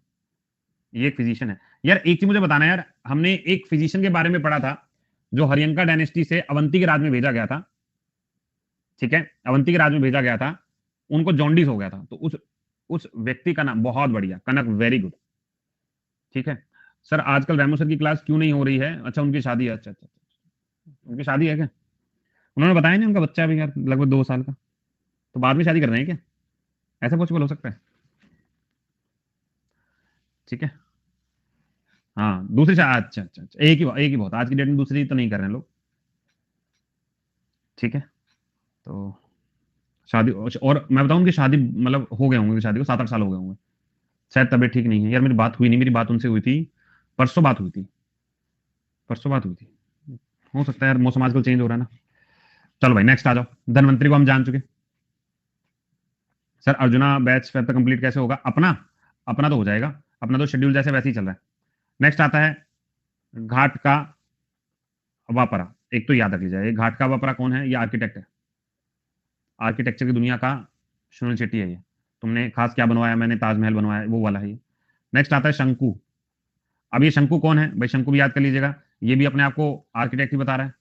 ये एक फिजिशियन है। यार एक चीज मुझे बताना यार, हमने एक फिजिशियन के बारे में पढ़ा था जो हरियंका डायनेस्टी से अवंती के राज में भेजा गया था। ठीक है, अवंती के राज में भेजा गया था, उनको जॉन्डिस हो गया था, तो उस व्यक्ति का नाम, बहुत बढ़िया कनक, वेरी गुड। ठीक है सर, आजकल रैमो सर की क्लास क्यों नहीं हो रही है? अच्छा उनकी शादी है, अच्छा अच्छा अच्छा। उनकी शादी है क्या? उन्होंने बताया नहीं, उनका बच्चा भी यार लगभग 2 साल का, तो बाद में शादी कर रहे हैं क्या? ऐसा पॉसिबल हो सकता है? ठीक है, हाँ दूसरी शादी, अच्छा अच्छा अच्छा, एक ही बहुत, आज की डेट में दूसरी तो नहीं कर रहे हैं लोग। ठीक है, तो शादी, और मैं बताऊं उनकी शादी मतलब हो गए होंगे, शादी को 7-8 साल हो गए होंगे। शायद तबीयत ठीक नहीं है यार, मेरी बात हुई नहीं, मेरी बात उनसे हुई थी परसों, बात हुई थी परसों, बात हुई थी। हो सकता है यार, मौसम आजकल चेंज हो रहा है ना। चलो भाई नेक्स्ट आ जाओ। धनवंतरी को हम जान चुके। सर अर्जुना बैच फिर तक कंप्लीट कैसे होगा? अपना अपना तो हो जाएगा, अपना तो शेड्यूल जैसे वैसे ही चल रहा है। नेक्स्ट आता है घाट का वापरा। एक तो याद रख लीजिए, ये घाट का वापरा कौन है? ये आर्किटेक्ट है, आर्किटेक्चर की दुनिया का सुनील शेट्टी है ये। तुमने खास क्या बनवाया? मैंने ताजमहल बनवाया, वो वाला है ये। नेक्स्ट आता है शंकु। अब ये शंकु कौन है भाई? शंकु भी याद कर लीजिएगा, ये भी अपने आप को आर्किटेक्ट ही बता रहा है।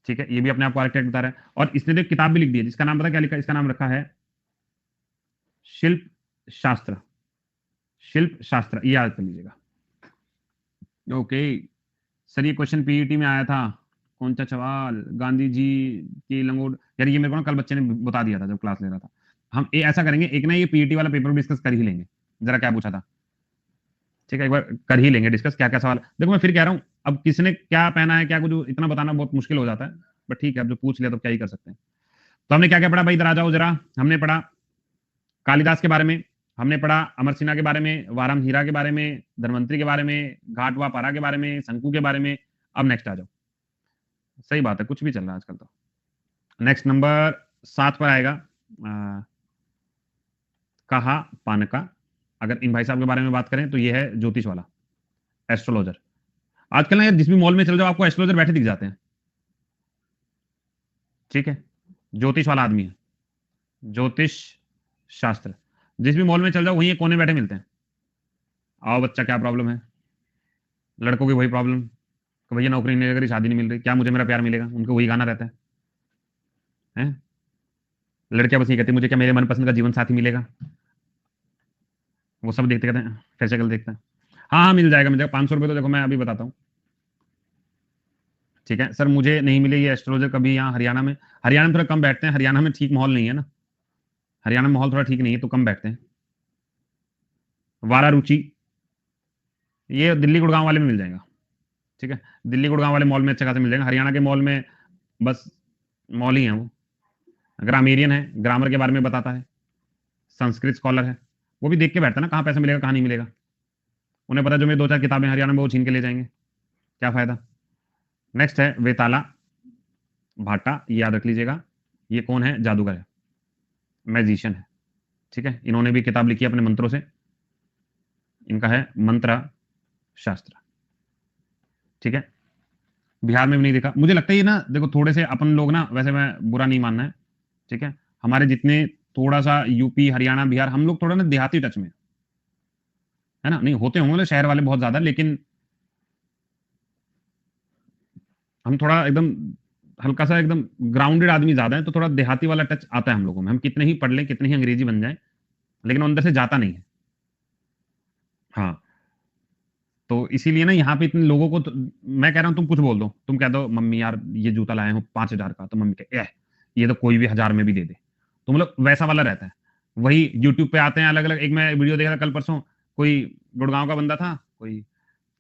ठीक है, ये भी अपने आप को आर्किटेक्ट बता रहा है, और इसने तो एक किताब भी लिख दी है जिसका नाम पता क्या लिखा है? इसका नाम रखा है शिल्प शास्त्र। शिल्प शास्त्र, ये याद कर लीजिएगा। ओके सर, ये क्वेश्चन पीईटी में आया था, कौन सा सवाल? गांधी जी की लंगोट, यार ये मेरे को ना कल बच्चे ने बता दिया था जब क्लास ले रहा था। हम ऐसा करेंगे, एक ना ये पीईटी वाला पेपर डिस्कस कर ही लेंगे। जरा क्या पूछा था? ठीक है, एक बार कर ही लेंगे डिस्कस, क्या क्या सवाल। देखो मैं फिर कह रहा हूँ, अब किसने क्या पहना है, क्या कुछ, इतना बताना बहुत मुश्किल हो जाता है, बट ठीक है, अब जो पूछ लिया तो क्या ही कर सकते हैं। तो हमने क्या क्या पढ़ा भाई? इधर आ जाओ जरा। हमने पढ़ा कालिदास के बारे में, हमने पढ़ा अमर सिन्हा के बारे में, वाराम हीरा के बारे में, धनवंतरी के बारे में, घाट वा पारा के बारे में, शंकु के बारे में। अब नेक्स्ट आ जाओ। सही बात है, कुछ भी चल रहा है आजकल तो। नेक्स्ट नंबर 7 पर आएगा कहा पानका। अगर इन भाई साहब के बारे में बात करें तो ये है ज्योतिष वाला, एस्ट्रोलॉजर। आजकल ना यार जिस भी मॉल में चल जाओ आपको एस्ट्रोलॉजर बैठे दिख जाते हैं। ठीक है, ज्योतिष वाला आदमी है, ज्योतिष शास्त्र। जिस भी मॉल में चल जाओ वहीं एक कोने बैठे मिलते हैं। आओ बच्चा, क्या प्रॉब्लम है? लड़कों की वही प्रॉब्लम कि भैया नौकरी नहीं लग रही, शादी नहीं मिल रही, क्या मुझे मेरा प्यार मिलेगा? उनको वही गाना रहता है, हैं? लड़कियां बस ये कहती मुझे क्या मेरे मनपसंद का जीवन साथी मिलेगा? वो सब देखते कहते हैं फिर शक्ल देखते हैं। हाँ हाँ मिल जाएगा, मिल जाएगा, 500 रुपये तो देखो मैं अभी बताता हूँ। ठीक है सर, मुझे नहीं मिले ये एस्ट्रोलॉजर कभी यहाँ हरियाणा में। हरियाणा में थोड़ा कम बैठते हैं, हरियाणा में ठीक माहौल नहीं है ना, हरियाणा में माहौल थोड़ा ठीक नहीं है तो कम बैठते हैं। वारा रुचि, ये दिल्ली गुड़गांव वाले में मिल जाएगा। ठीक है, दिल्ली गुड़गांव वाले मॉल में अच्छा खासा मिल जाएगा, हरियाणा के मॉल में बस मॉल ही है वो। ग्रामेरियन है, ग्रामर के बारे में बताता है, संस्कृत स्कॉलर है। वो भी देख के बैठता है ना कहाँ पैसा मिलेगा कहाँ नहीं मिलेगा। उन्हें पता है जो मेरी 2-4 किताबें हरियाणा में वो छीन के ले जाएंगे, क्या फायदा। नेक्स्ट है वेताला भाटा, ये याद रख लीजिएगा, ये कौन है? जादूगर है, मैजिशियन है। ठीक है, इन्होंने भी किताब लिखी है अपने मंत्रों से, इनका है मंत्र शास्त्र। ठीक है, बिहार में भी नहीं देखा। मुझे लगता है ये ना, देखो थोड़े से अपन लोग ना, वैसे मैं बुरा नहीं मानना है, ठीक है, हमारे जितने थोड़ा सा यूपी हरियाणा बिहार, हम लोग थोड़ा ना देहाती टच में है ना, नहीं होते होंगे शहर वाले बहुत ज्यादा, लेकिन हम थोड़ा एकदम हल्का सा एकदम ग्राउंडेड आदमी ज्यादा है, तो थोड़ा देहाती वाला टच आता है हम लोगों में। हम कितने ही पढ़ लें, कितने ही अंग्रेजी बन जाए, लेकिन वो अंदर से जाता नहीं है। हाँ, तो इसीलिए ना यहाँ पे इतने लोगों को मैं कह रहा हूँ, तुम कुछ बोल दो, तुम कह दो मम्मी यार ये जूता लाए हूँ 5,000 का, तो मम्मी कहे ये तो कोई भी 1,000 में भी दे दे। तो मतलब वैसा वाला रहता है। वही यूट्यूब पे आते हैं अलग अलग, एक मैं वीडियो देखा था कल परसों, कोई गुड़गांव का बंदा था, कोई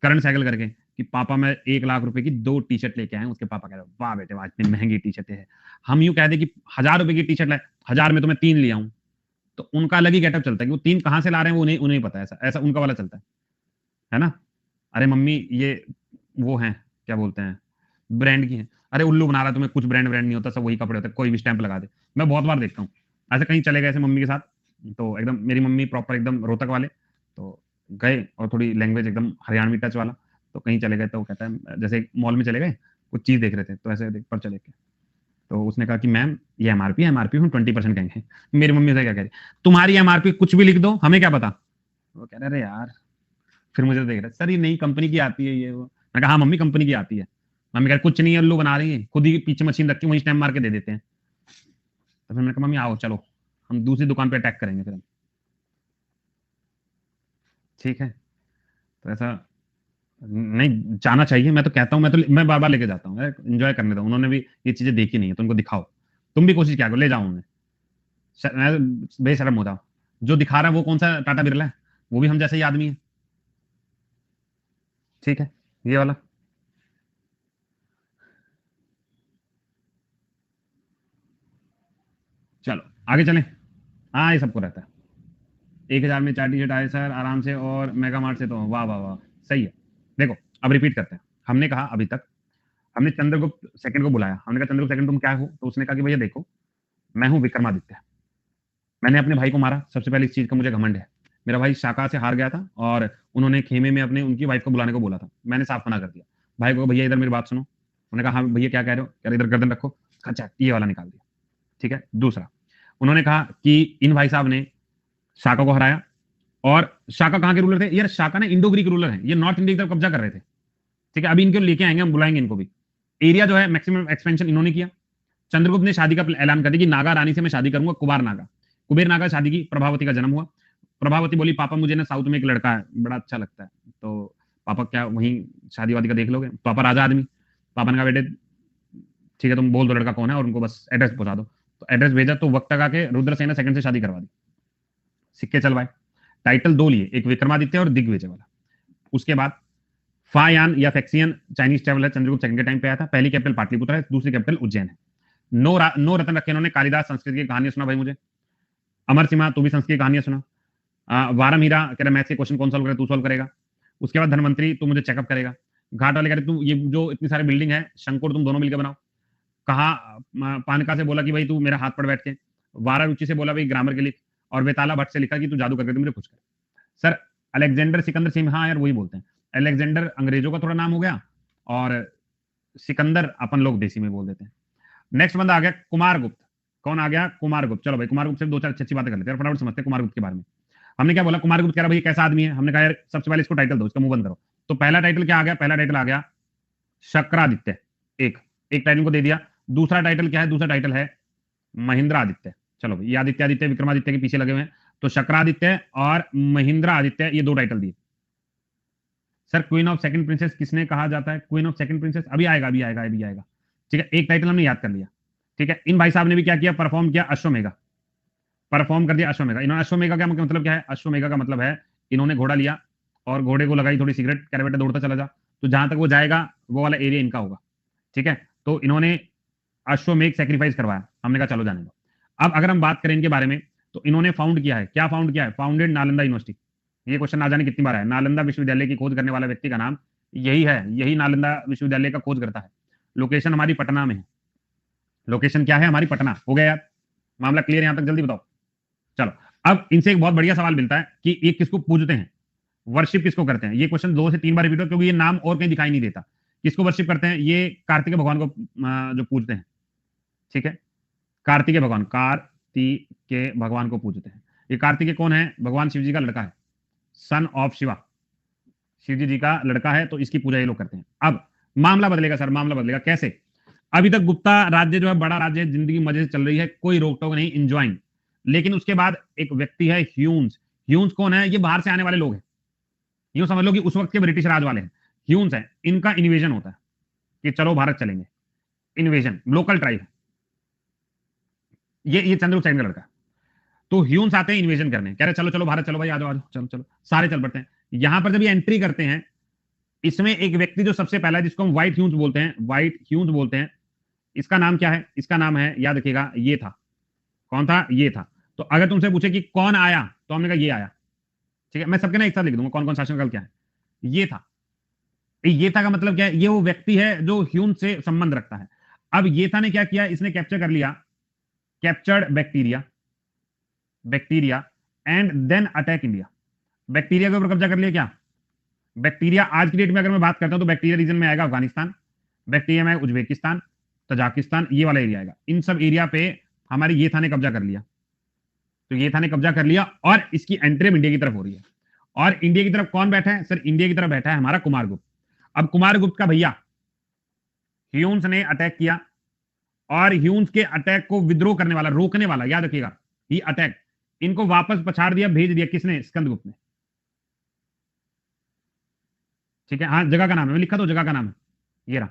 करंट साइकिल करके, कि पापा मैं 1,00,000 रुपए की 2 टी शर्ट लेके आए हूँ। उसके पापा कह रहे वाह बेटे वाह, इतनी महंगी टी शर्ट है। हम यूं कह दे कि 1,000 रुपए की टी शर्ट लाए, 1,000 में तो मैं 3 लिया हूँ, तो उनका अलग ही गेटअप चलता है कि वो 3 कहां से ला रहे हैं, वो उन्हें उन्हें पता है। ऐसा ऐसा उनका वाला चलता है ना। अरे मम्मी ये वो हैं, क्या बोलते हैं, ब्रांड की हैं। अरे उल्लू बना रहा है तुम्हें, कुछ ब्रांड ब्रांड नहीं होता, सब वही कपड़े होते हैं, कोई भी स्टैंप लगा दे। मैं बहुत बार देखता हूँ ऐसे, कहीं चले गए ऐसे मम्मी के साथ, तो एकदम मेरी मम्मी प्रॉपर एकदम रोहतक वाले, तो गए और थोड़ी लैंग्वेज एकदम हरियाणवी टच वाला, तो कहीं चले गए, तो वो कहता है जैसे मॉल में चले गए, कुछ चीज देख रहे थे, तो ऐसे पर चले के, तो उसने कहा कि मैम ये एमआरपी हम 20% कहेंगे। मेरी मम्मी से क्या कह रही, तुम्हारी एमआरपी कुछ भी लिख दो, हमें क्या पता। वो कह रहे अरे यार, फिर मुझे देख रहा सर ये नई कंपनी की आती है ये वो। मैं कहा हाँ मम्मी कंपनी की आती है। मम्मी कह रही कुछ नहीं है, उल्लू बना रही है, खुद ही पीछे मशीन रख के वहीं स्टैम्प मार के दे देते हैं। तो फिर मैंने कहा मम्मी आओ चलो हम दूसरी दुकान पे अटैक करेंगे फिर हम। ठीक है, तो ऐसा नहीं जाना चाहिए। मैं तो कहता हूँ, मैं बार बार लेके जाता हूँ, एंजॉय करने दो। उन्होंने भी ये चीजें देखी नहीं है, तो उनको दिखाओ। तुम भी कोशिश क्या करो, ले जाओ उन्हें। बेशरम हो जाओ। जो दिखा रहा है वो कौन सा टाटा बिरला है, वो भी हम जैसे ही आदमी है। ठीक है, ये वाला। चलो आगे चलें। हाँ ये सबको रहता है। 1,000 में 4 टी शर्ट आए सर आराम से, और मेगा मार्ट से तो वाह वाह वाह, सही है। देखो अब रिपीट करते हैं। हमने कहा अभी तक, हमने चंद्रगुप्त सेकंड को बुलाया, हमने कहा चंद्रगुप्त सेकंड तुम क्या हो, तो उसने कहा कि भैया देखो मैं हूं विक्रमादित्य, मैंने अपने भाई को मारा, सबसे पहले इस चीज का मुझे घमंड है। मेरा भाई शाका से हार गया था, और उन्होंने खेमे में अपने उनकी वाइफ को बुलाने को बोला था, मैंने साफ मना कर दिया। भाई को भैया इधर मेरी बात सुनो। उन्होंने कहा हाँ भैया क्या कह रहे हो, यार इधर गर्दन रखो, खचा ये वाला निकाल दिया। ठीक है, दूसरा उन्होंने कहा कि इन भाई साहब ने शाका को हराया, और शाका कहाँ के रूलर थे यार, शाका ना इंडो ग्रीक रूलर है, ये नॉर्थ इंडिया की तरफ कब्जा कर रहे थे। ठीक है, अभी इनको लेके आएंगे, हम बुलाएंगे इनको भी। एरिया जो है मैक्सिमम एक्सपेंशन इन्होंने किया। चंद्रगुप्त ने शादी का ऐलान कर दिया कि नागा रानी से मैं शादी करूंगा, कुबार नागा। कुबेर नागा शादी की, प्रभावती का जन्म हुआ। प्रभावती बोली पापा मुझे ना साउथ में एक लड़का है बड़ा अच्छा लगता है, तो पापा क्या वहीं शादी वादी का देख लोगे। पापा राजा आदमी, पापा ने कहा बेटे ठीक है तुम बोल दो लड़का कौन है, और उनको बस एड्रेस पहुंचा दो। तो एड्रेस भेजा, तो वक्त तक आके रुद्रसेना सेकंड से शादी करवा दी, सिक्के चलवाए। टाइटल 2 लिए, एक विक्रमादित्य और दिग्विजय वाला। उसके बाद फायान या फैक्सियन चाइनीज ट्रेवलर चंद्रगुप्त सेकंड के टाइम पे आया था। पहली कैपिटल पाटलिपुत्र है, दूसरी कैपिटल उज्जैन है। नो रत्न रखे इन्होंने। कालिदास संस्कृत की कहानियां सुना भाई मुझे। अमर सिम्हा तू भी संस्कृत की कहानियां सुना। वारम हीरा कह रहा मैथ के क्वेश्चन कौन सॉल्व करे, तू सॉल्व करेगा। उसके बाद धनवंतरी तू मुझे चेकअप करेगा। घाट वाले कह रहे तू ये जो इतनी सारी बिल्डिंग है शंकुर तुम दोनों मिलकर बनाओ। कहा पानका से बोला कि भाई तू मेरा हाथ पढ़ बैठ के। वारा रुचि से बोला भाई ग्रामर के लिख। और बेताला भट्ट से लिखा कि तू जादू करके तू मुझे खुश कर। सर अलेक्जेंडर सिकंदर सिंह, हाँ यार वही बोलते हैं। अलेक्जेंडर अंग्रेजों का थोड़ा नाम हो गया, और सिकंदर अपन लोग देसी में बोल देते हैं। नेक्स्ट बंदा आ गया कुमार गुप्त। कौन आ गया, कुमार गुप्त। चलो भाई कुमार गुप्त से 2-4 अच्छी बातें कर लेते हैं, फटाफट समझते हैं कुमार गुप्त के बारे में। हमने क्या बोला, कुमार गुप्त कह रहा भाई कैसा आदमी है। हमने कहा यार सबसे पहले इसको टाइटल दो, इसका मुंह बंद करो। तो पहला टाइटल क्या आ गया, पहला टाइटल आ गया शक्रादित्य। एक एक टाइटल को दे दिया। दूसरा टाइटल क्या है, दूसरा टाइटल है महेंद्रादित्य। चलो भाई ये आदित्य आदित्य विक्रमादित्य के पीछे लगे हुए हैं, तो शक्रादित्य और महेंद्र आदित्य ये 2 टाइटल दिए। Sir queen of second princess किसने कहा जाता है, क्वीन ऑफ सेकंड प्रिंसेस अभी आएगा अभी आएगा अभी आएगा। ठीक है, एक टाइटल हमने याद कर लिया। ठीक है, इन भाई साहब ने भी क्या किया, परफॉर्म किया अश्वमेधा, परफॉर्म कर दिया अश्वमेधा। इन्होंने अश्वमेधा का मतलब क्या है, अश्वमेधा का मतलब है इन्होंने घोड़ा लिया और घोड़े को लगाई थोड़ी सिगरेट, कह रहे बेटा दौड़ता चला जा, तो जहां तक वो जाएगा वो वाला एरिया इनका होगा। ठीक है, तो इन्होंने अश्वमेध सेक्रीफाइस करवाया। हमने कहा चलो जाने दो। अब अगर हम बात करें इनके बारे में, तो इन्होंने फाउंड किया है, क्या फाउंड किया है, फाउंडेड नालंदा यूनिवर्सिटी। ये क्वेश्चन ना जाने कितनी बार है। नालंदा विश्वविद्यालय की खोज करने वाला व्यक्ति का नाम यही है, यही नालंदा विश्वविद्यालय का खोज करता है। लोकेशन हमारी पटना में है। लोकेशन क्या है हमारी, पटना। हो गया यार, मामला क्लियर यहां तक, जल्दी बताओ। चलो अब इनसे एक बहुत बढ़िया सवाल मिलता है कि ये किसको पूजते हैं, वर्शिप किसको करते हैं। ये क्वेश्चन 2 से 3 बार रिपीट हो, क्योंकि ये नाम और कहीं दिखाई नहीं देता। किसको वर्शिप करते हैं? ये कार्तिकेय भगवान को जो पूजते हैं, ठीक है, कार्तिकेय भगवान, कार्तिकेय भगवान को पूजते हैं। ये कार्तिकेय कौन है? भगवान शिव जी का लड़का है, सन ऑफ शिवा, शिव जी का लड़का है, तो इसकी पूजा ये लोग करते हैं। अब मामला बदलेगा सर, मामला बदलेगा कैसे? अभी तक गुप्ता राज्य जो है बड़ा राज्य है, जिंदगी मजे से चल रही है, कोई रोक टोक नहीं, इंजॉइंग। लेकिन उसके बाद एक व्यक्ति है ह्यून्स। ह्यून्स कौन है? ये बाहर से आने वाले लोग हैं, यूं समझ लो कि उस वक्त के ब्रिटिश राज वाले हैं, ह्यून्स हैं। इनका इन्वेजन होता है कि चलो भारत चलेंगे, इन्वेजन, लोकल ट्राइब है ये चंद्रगुप्त सेकंड का लड़का। तो ह्यून्स आते हैं इन्वेजन करने, कह रहे चलो चलो भारत चलो भाई, आ जाओ आ जाओ, चलो चलो, सारे चल पड़ते हैं। यहां पर जब ये एंट्री करते हैं, इसमें एक व्यक्ति जो सबसे पहला है, जिसको हम व्हाइट ह्यून्स बोलते हैं, व्हाइट ह्यून्स बोलते हैं, इसका नाम क्या है? इसका नाम है, याद रखिएगा, ये था। कौन था? ये था। तो अगर तुमसे पूछे कि कौन आया, तो हमने कहा ये आया, ठीक है। मैं सबके ना एक साथ लिख दूंगा कौन कौन शासनकाल क्या है। ये था। ये था का मतलब क्या है? ये वो व्यक्ति है जो ह्यून से संबंध रखता है। अब ये था ने क्या किया? इसने कैप्चर कर लिया, captured Bactria, Bactria and then attack India. Bactria के ऊपर कब्जा कर लिया क्या? बैक्टीरिया आज की डेट में अगर मैं बात करता हूं तो बैक्टीरिया रीजन में आएगा अफगानिस्तान, बैक्टीरिया में उज्बेकिस्तान, तजाकिस्तान, ये वाला एरिया आएगा। इन सब एरिया पे हमारे ये था ने कब्जा कर लिया। तो ये था ने कब्जा कर लिया और इसकी एंट्री इंडिया की तरफ हो रही है। और इंडिया की तरफ कौन बैठा है? सर इंडिया की तरफ बैठा है हमारा कुमारगुप्त। अब कुमारगुप्त का भैया ह्यून्स ने अटैक किया, और ह्यून्स के अटैक को विद्रोह करने वाला, रोकने वाला, याद रखिएगा, ही अटैक, इनको वापस पछाड़ दिया, भेज दिया किसने? स्कंदगुप्त ने, ठीक है। हाँ, जगह का नाम है, मैं लिखा तो जगह का नाम है, ये रहा,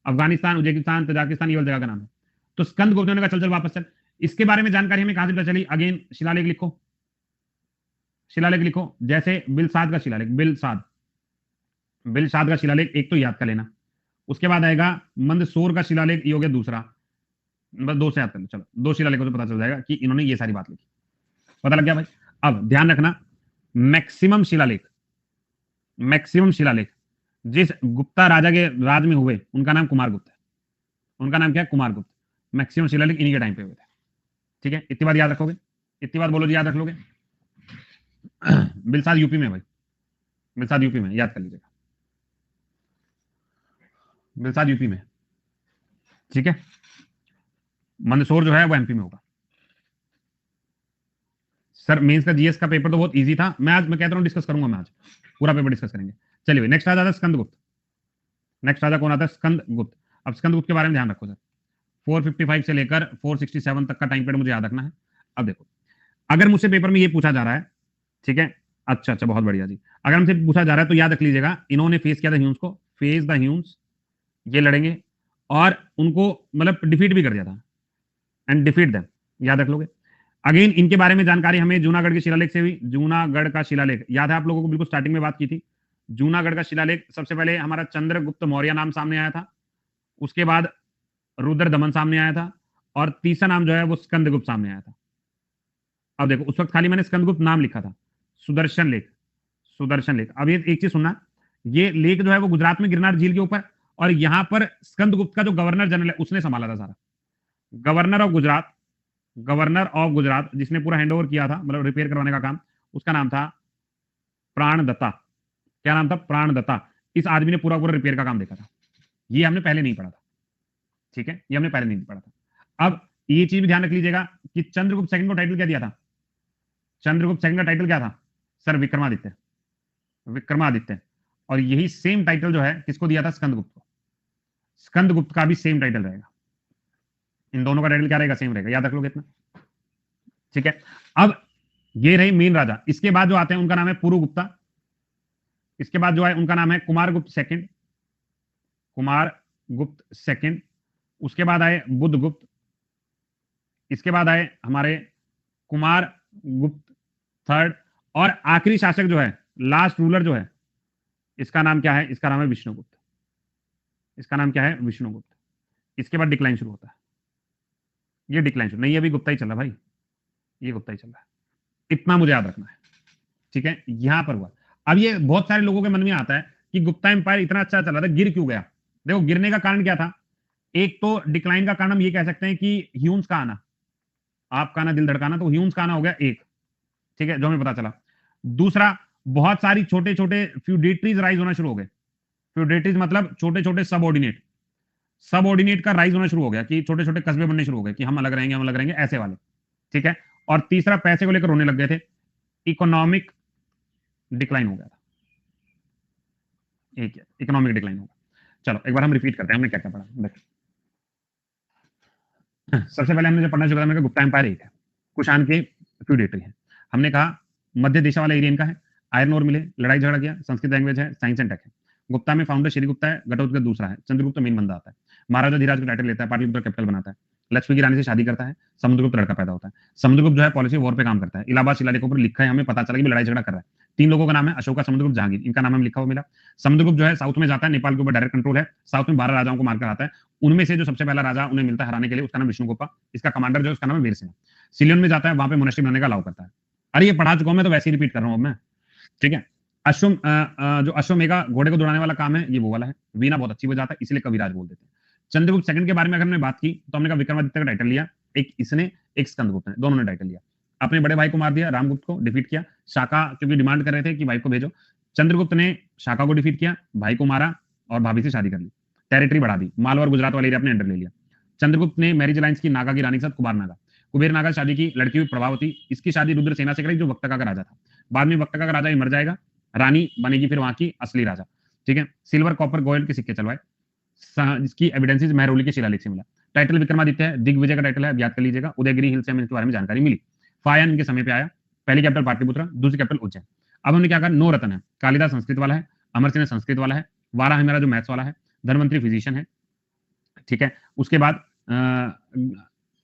अफगानिस्तान, उज्बेकिस्तान, तजाकिस्तान, ये वाली जगह का नाम है। तो स्कंदगुप्त ने कहा चल चल वापस चल। इसके बारे में जानकारी हमें कहां से पता चली? अगेन शिलालेख लिखो, शिलालेख लिखो, जैसे बिलसाद का शिलालेख, बिलसाद, बिलसाद का शिलालेख एक तो याद कर लेना। उसके बाद आएगा मंदसौर का शिलालेख, ये हो गया दूसरा, बस 2 से याद कर लो, चलो 2 शिलालेखों से पता चल जाएगा कि इन्होंने ये सारी बात लिखी। पता लग गया भाई? अब ध्यान रखना, मैक्सिमम शिलालेख, मैक्सिमम शिलालेख जिस गुप्ता राजा के राज में हुए, उनका नाम कुमारगुप्त है। उनका नाम क्या है? कुमारगुप्त। मैक्सिमम शिलालेख इन्हीं के टाइम पे हुए थे, ठीक है। इतनी बात याद रखोगे? इतनी बात बोलो जी, याद रख लोगे? बिलसाद यूपी में भाई, बिलसाद यूपी में, याद कर लीजिएगा, बिलसाद यूपी में, ठीक है। मंदसौर जो है वो एमपी में होगा। सर मेंस का जीएस का पेपर तो बहुत इजी था, मैं कहता हूं डिस्कस करूंगा, मैं आज पूरा पेपर डिस्कस करेंगे। चलिए नेक्स्ट आ जाता है स्कंदगुप्त। नेक्स्ट राजा कौन आता है? स्कंदगुप्त। अब स्कंदगुप्त के बारे में ध्यान रखो सर, 455 से लेकर 467 तक का टाइम पीरियड मुझे याद रखना है। अब देखो, अगर मुझसे पेपर में ये पूछा जा रहा है, ठीक है, अच्छा अच्छा, बहुत बढ़िया जी, अगर हमसे पूछा जा रहा है तो याद रख लीजिएगा, इन्होंने फेस किया था ह्यून्स को, फेस द ह्यून्स, ये लड़ेंगे और उनको मतलब डिफीट भी कर दिया था, एंड डिफीट देम, याद रख लोगे। अगेन इनके बारे में जानकारी हमें जूनागढ़ के शिलालेख से हुई। जूनागढ़ का शिलालेख याद है आप लोगों को? बिल्कुल स्टार्टिंग में बात की थी। जूनागढ़ का शिलालेख, सबसे पहले हमारा चंद्रगुप्त मौर्य नाम सामने आया था, उसके बाद रुद्र दमन सामने आया था, और तीसरा नाम जो है वो स्कंदगुप्त सामने आया था। अब देखो, उस वक्त खाली मैंने स्कंदगुप्त नाम लिखा था, सुदर्शन लेख, सुदर्शन लेख। अब ये एक चीज सुनना, ये लेख जो है वो गुजरात में गिरनार झील के ऊपर, और यहां पर स्कंदगुप्त का जो गवर्नर जनरल है उसने संभाला था सारा, governor of Gujarat, governor of Gujarat, जिसने पूरा हैंडओवर किया था, मतलब रिपेयर करवाने का काम, उसका नाम था प्राणदत्ता। क्या नाम था? प्राणदत्ता। इस आदमी ने पूरा पूरा रिपेयर का काम देखा था। ये हमने पहले नहीं पढ़ा था, ठीक है, ये हमने पहले नहीं पढ़ा था। अब ये चीज भी ध्यान रख लीजिएगा कि चंद्रगुप्त सेकंड को टाइटल क्या दिया था? चंद्रगुप्त सेकंड का टाइटल क्या था सर? विक्रमादित्य, विक्रमादित्य। और यही सेम टाइटल जो है किसको दिया था? स्कंदगुप्त को। स्कंदगुप्त का भी सेम टाइटल रहेगा, इन दोनों का टाइटल क्या रहेगा? सेम रहेगा, याद रख लोगे इतना, ठीक है। अब ये रही मेन राजा। इसके बाद जो आते हैं उनका नाम है पुरुगुप्ता, इसके बाद जो है उनका नाम है कुमारगुप्त सेकंड, कुमारगुप्त सेकंड। उसके बाद आए बुद्धगुप्त, इसके बाद आए हमारे कुमारगुप्त थर्ड, और आखिरी शासक जो है, लास्ट रूलर जो है, इसका नाम क्या है? इसका नाम है विष्णुगुप्त। इसका नाम क्या है? विष्णुगुप्त। इसके बाद डिक्लाइन शुरू होता है, ये डिक्लाइन शुरू नहीं, अभी गुप्ता ही चल रहा भाई, ये गुप्ता ही चल रहा है, इतना मुझे याद रखना है, ठीक है। यहां पर हुआ। अब ये बहुत सारे लोगों के मन में आता है कि गुप्ता एम्पायर इतना अच्छा चल रहा था, गिर क्यों गया? देखो, गिरने का कारण क्या था? एक तो डिक्लाइन का कारण हम ये कह सकते हैं कि ह्यून्स का आना, आपका आना, दिल धड़काना, तो ह्यून्स का आना हो गया एक, ठीक है, जो हमें पता चला। दूसरा, बहुत सारी छोटे छोटे फ्यूडेटरीज राइज होना शुरू हो गए। फ्यूडेटरीज मतलब छोटे छोटे सबऑर्डिनेट, सबऑर्डिनेट का राइज होना शुरू हो गया कि छोटे छोटे कस्बे बनने शुरू हो गए कि हम अलग रहेंगे, हम अलग रहेंगे, ऐसे वाले। ठीक है, और तीसरा, पैसे को लेकर रोने लग गए थे, इकोनॉमिक डिक्लाइन हो गया था। एक इकोनॉमिक डिक्लाइन होगा। चलो एक बार हम रिपीट करते हैं, हमने क्या क्या पढ़ा देखो। सबसे पहले हमने जो पढ़ना शुरू किया, हमने कहा गुप्ता एम्पायर एक है, कुषाण के फ्यूडेटरी है। हमने कहा मध्य दिशा वाला एरिया इनका है, आयरन ओर मिले, लड़ाई झगड़ा किया, संस्कृत लैंग्वेज है, साइंस एंड टेक है। गुप्ता में फाउंडर श्री गुप्ता है, घटोत्कच दूसरा है, चंद्रगुप्त मेन बंदा आता है, महाराजा धीराज को टाइटल लेता है, पाटलिपुत्र कैपिटल बनाता है, लक्ष्मी की रानी से शादी करता है, समुद्रगुप्त लड़का पैदा होता है। समुद्रगुप्त जो है पॉलिसी वॉर पे काम करता है, इलाहाबाद शिलालेखों पर लिखा है, हमें पता चला कि लड़ाई झगड़ा कर रहा है। 3 लोगों का नाम है, अशोका, समुद्रगुप्त, जहांगीर, इनका नाम हमें लिखा हुआ मिला। समुद्रगुप्त जो है साउथ में जाता है, नेपाल के ऊपर डायरेक्ट कंट्रोल है, साउथ में 12 राजाओं को मारकर आता है। उनमें से जो सबसे पहला राजा उन्हें मिलता है हराने के लिए, उसका नाम विष्णुगुप्ता, इसका कमांडर जो है उसका नाम है वीरसेन। सिलियन में जाता है, वहां पे मोनेस्ट्री बनाने का अलाउ करता है। अरे ये पढ़ा चुका हूं मैं, तो वैसे ही रिपीट कर रहा हूं अब मैं। ठीक है, जो अश्वमेघा घोड़े को दौड़ाने वाला काम है, ये वो वाला है। वीणा बहुत अच्छी बजाता है, इसलिए कविराज बोल देते हैं। चंद्रगुप्त सेकंड के बारे में अगर हमने बात की तो हमने कहा विक्रमादित्य का टाइटल लिया, एक इसने एक स्कंदगुप्त ने, दोनों ने टाइटल लिया। अपने बड़े भाई को मार दिया, रामगुप्त को डिफीट किया। शाका क्योंकि डिमांड कर रहे थे कि भाई को भेजो, चंद्रगुप्त ने शाका को डिफीट किया, भाई को मारा और भाभी से शादी कर ली, टेरिटरी बढ़ा दी, मालवा और गुजरात वाले एरिया अपने अंडर ले लिया। चंद्रगुप्त ने मैरिज अलायंस की नागा की रानी के साथ, कुबार नागा। कुबेर नागा शादी की, लड़की हुई प्रभावती, इसकी शादी रुद्रसेना से करी जो वक्तका का राजा था। बाद में वक्तका का राजा ही मर जाएगा, रानी बनेगी फिर वहां की असली राजा। ठीक है, सिल्वर कॉपर गोल्ड के सिक्के चलवाए, इसकी एविडेंसेस महरौली के शिलालेख से मिला। टाइटल विक्रमादित्य है, दिग्विजय का टाइटल है, याद कर लीजिएगा। उदयगिरी हिल से हमें इसके बारे में जानकारी मिली। फायन इनके समय पे आया, पहली कैपिटल पाटलिपुत्र, दूसरी कैपिटल उज्जैन। अब हमने क्या कहा, 9 रत्न है, कालिदास संस्कृत वाला है, अमर सिंह संस्कृत वाला है, वारा हमारा जो मैथ्स वाला है, धनवंतरी फिजिशियन है। ठीक है, उसके बाद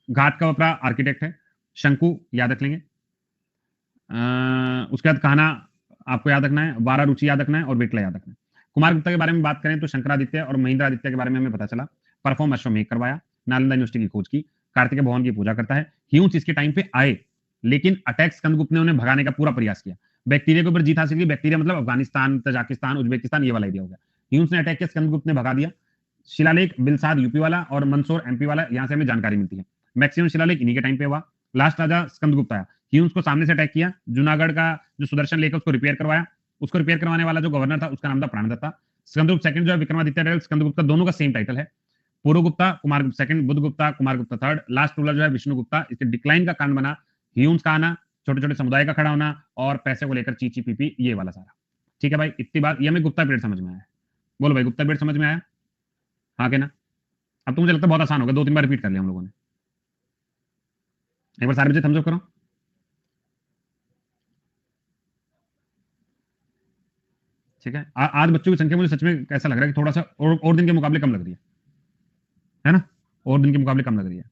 घाट का वपरा आर्किटेक्ट है, शंकु याद रख लेंगे। उसके बाद कहना आपको याद रखना है, वारा रुचि याद रखना है और बेटला याद रखना है। कुमार गुप्ता के बारे में बात करें तो शंकरादित्य और महेंद्रादित्य के बारे में हमें पता चला। परफॉर्म अश्वमेध करवाया, नालंदा यूनिवर्सिटी की खोज की, कार्तिक भवन की पूजा करता है। ह्यूम्स इसके टाइम पे आए, लेकिन अटैक स्कंदगुप्त ने उन्हें भगाने का पूरा प्रयास किया। बैक्टीरिया के ऊपर जीत हासिल की, बैक्टीरिया मतलब अफगानिस्तान, तजाकिस्तान, उज्बेकिस्तान, ये वाला एरिया हो गया। ह्यूम्स ने अटैक किया, स्कंदगुप्त ने भगा दिया। शिलालेख बिलसाद यूपी वाला और मंदसौर एमपी वाला, यहां से हमें जानकारी मिलती है। मैक्सिमम शिलालेख इन्हीं के टाइम पे हुआ। लास्ट राजा स्कंदगुप्त आया, ह्यूम्स को सामने से अटैक किया, जूनागढ़ का जो सुदर्शन लेक है उसको रिपेयर करवाया। उसको रिपेयर करवाने वाला जो गवर्नर था उसका नाम था प्राणदत्ता। स्कंदगुप्त सेकंड जो है विक्रमादित्य टाइटल, स्कंदगुप्त का दोनों का सेम टाइटल है। Purugupta Kumaragupta second, Buddhagupta Kumaragupta third, last ruler जो है विष्णुगुप्ता। इसके डिक्लाइन का कारण बना ह्यूम्स का आना, छोटे छोटे समुदाय का खड़ा होना और पैसे को लेकर चीची पीपी, ये वाला सारा। ठीक है भाई, इतनी बात ये हमें गुप्ता पीरियड समझ में आया। बोलो भाई, गुप्ता पीरियड समझ में आया? हाँ के ना? अब तो मुझे लगता है बहुत आसान हो गया, 2-3 बार रिपीट कर लिया हम लोगों ने। एक बार सारे बच्चे थम्स अप करो। ठीक है, आज बच्चों की संख्या मुझे सच में कैसा लग रहा है कि थोड़ा सा और दिन के मुकाबले कम लग रही है ना? और दिन के मुकाबले कम लग रही है।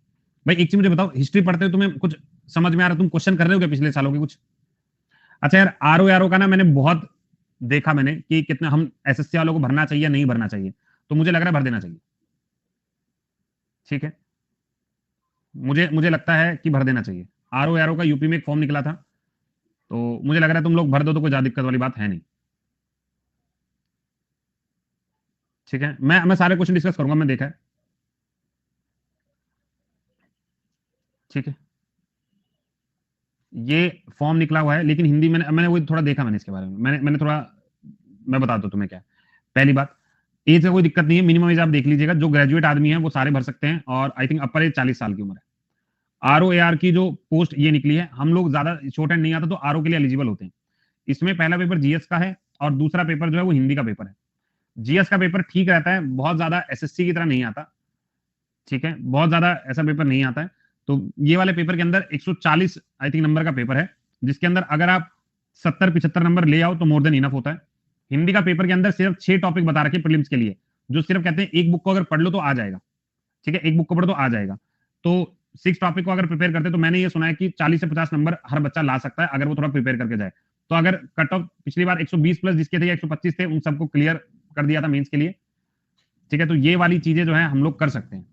भाई एक चीज मुझे बताओ, हिस्ट्री पढ़ते हो तुम्हें कुछ समझ में आ रहा है? तुम क्वेश्चन कर रहे हो क्या पिछले सालों के कुछ? अच्छा यार, आरओ का ना मैंने बहुत देखा मैंने कि कितना हम एसएससी वालों को भरना चाहिए नहीं भरना चाहिए, तो मुझे लग रहा है भर देना चाहिए। ठीक है, मुझे मुझे लगता है कि भर देना चाहिए। आरओ का यूपी में एक फॉर्म निकला था, तो मुझे लग रहा है तुम लोग भर दो तो कोई ज्यादा दिक्कत वाली बात है नहीं। ठीक है, मैं सारे क्वेश्चन डिस्कस करूंगा, मैं देखा है। ठीक है, ये फॉर्म निकला हुआ है, लेकिन हिंदी में मैंने वो थोड़ा देखा, मैंने इसके बारे में मैंने थोड़ा, मैं बता दूं तुम्हें क्या। पहली बात, एज का कोई दिक्कत नहीं है, मिनिमम एज आप देख लीजिएगा, जो ग्रेजुएट आदमी है वो सारे भर सकते हैं, और आई थिंक अपर एज 40 साल की उम्र है। आरओ की जो पोस्ट ये निकली है, हम लोग ज्यादा शॉर्ट हैंड नहीं आता तो आरओ के लिए एलिजिबल होते हैं। इसमें पहला पेपर जीएस का है और दूसरा पेपर जो है वो हिंदी का पेपर है। जीएस का पेपर ठीक रहता है, बहुत ज्यादा एसएससी की तरह नहीं आता। ठीक है, बहुत ज्यादा ऐसा पेपर नहीं आता है। तो ये वाले पेपर के अंदर 140 आई थिंक नंबर का पेपर है, जिसके अंदर अगर आप 70-75 नंबर ले आओ तो मोर देन इनफ होता है। हिंदी का पेपर के अंदर सिर्फ 6 टॉपिक बता रखे प्रीलिम्स के लिए, जो सिर्फ कहते हैं एक बुक को अगर पढ़ लो तो आ जाएगा। ठीक है, एक बुक को पढ़ो तो आ जाएगा। तो 6 टॉपिक को अगर प्रिपेयर करते तो मैंने ये सुना है कि 40 से 50 नंबर हर बच्चा ला सकता है अगर वो थोड़ा प्रिपेयर करके जाए। तो अगर कट ऑफ पिछली बार 120 प्लस जिसके थे या 125 थे, उन सबको क्लियर कर दिया था मेंस के लिए। ठीक है, तो ये वाली चीजें जो है हम लोग कर सकते हैं।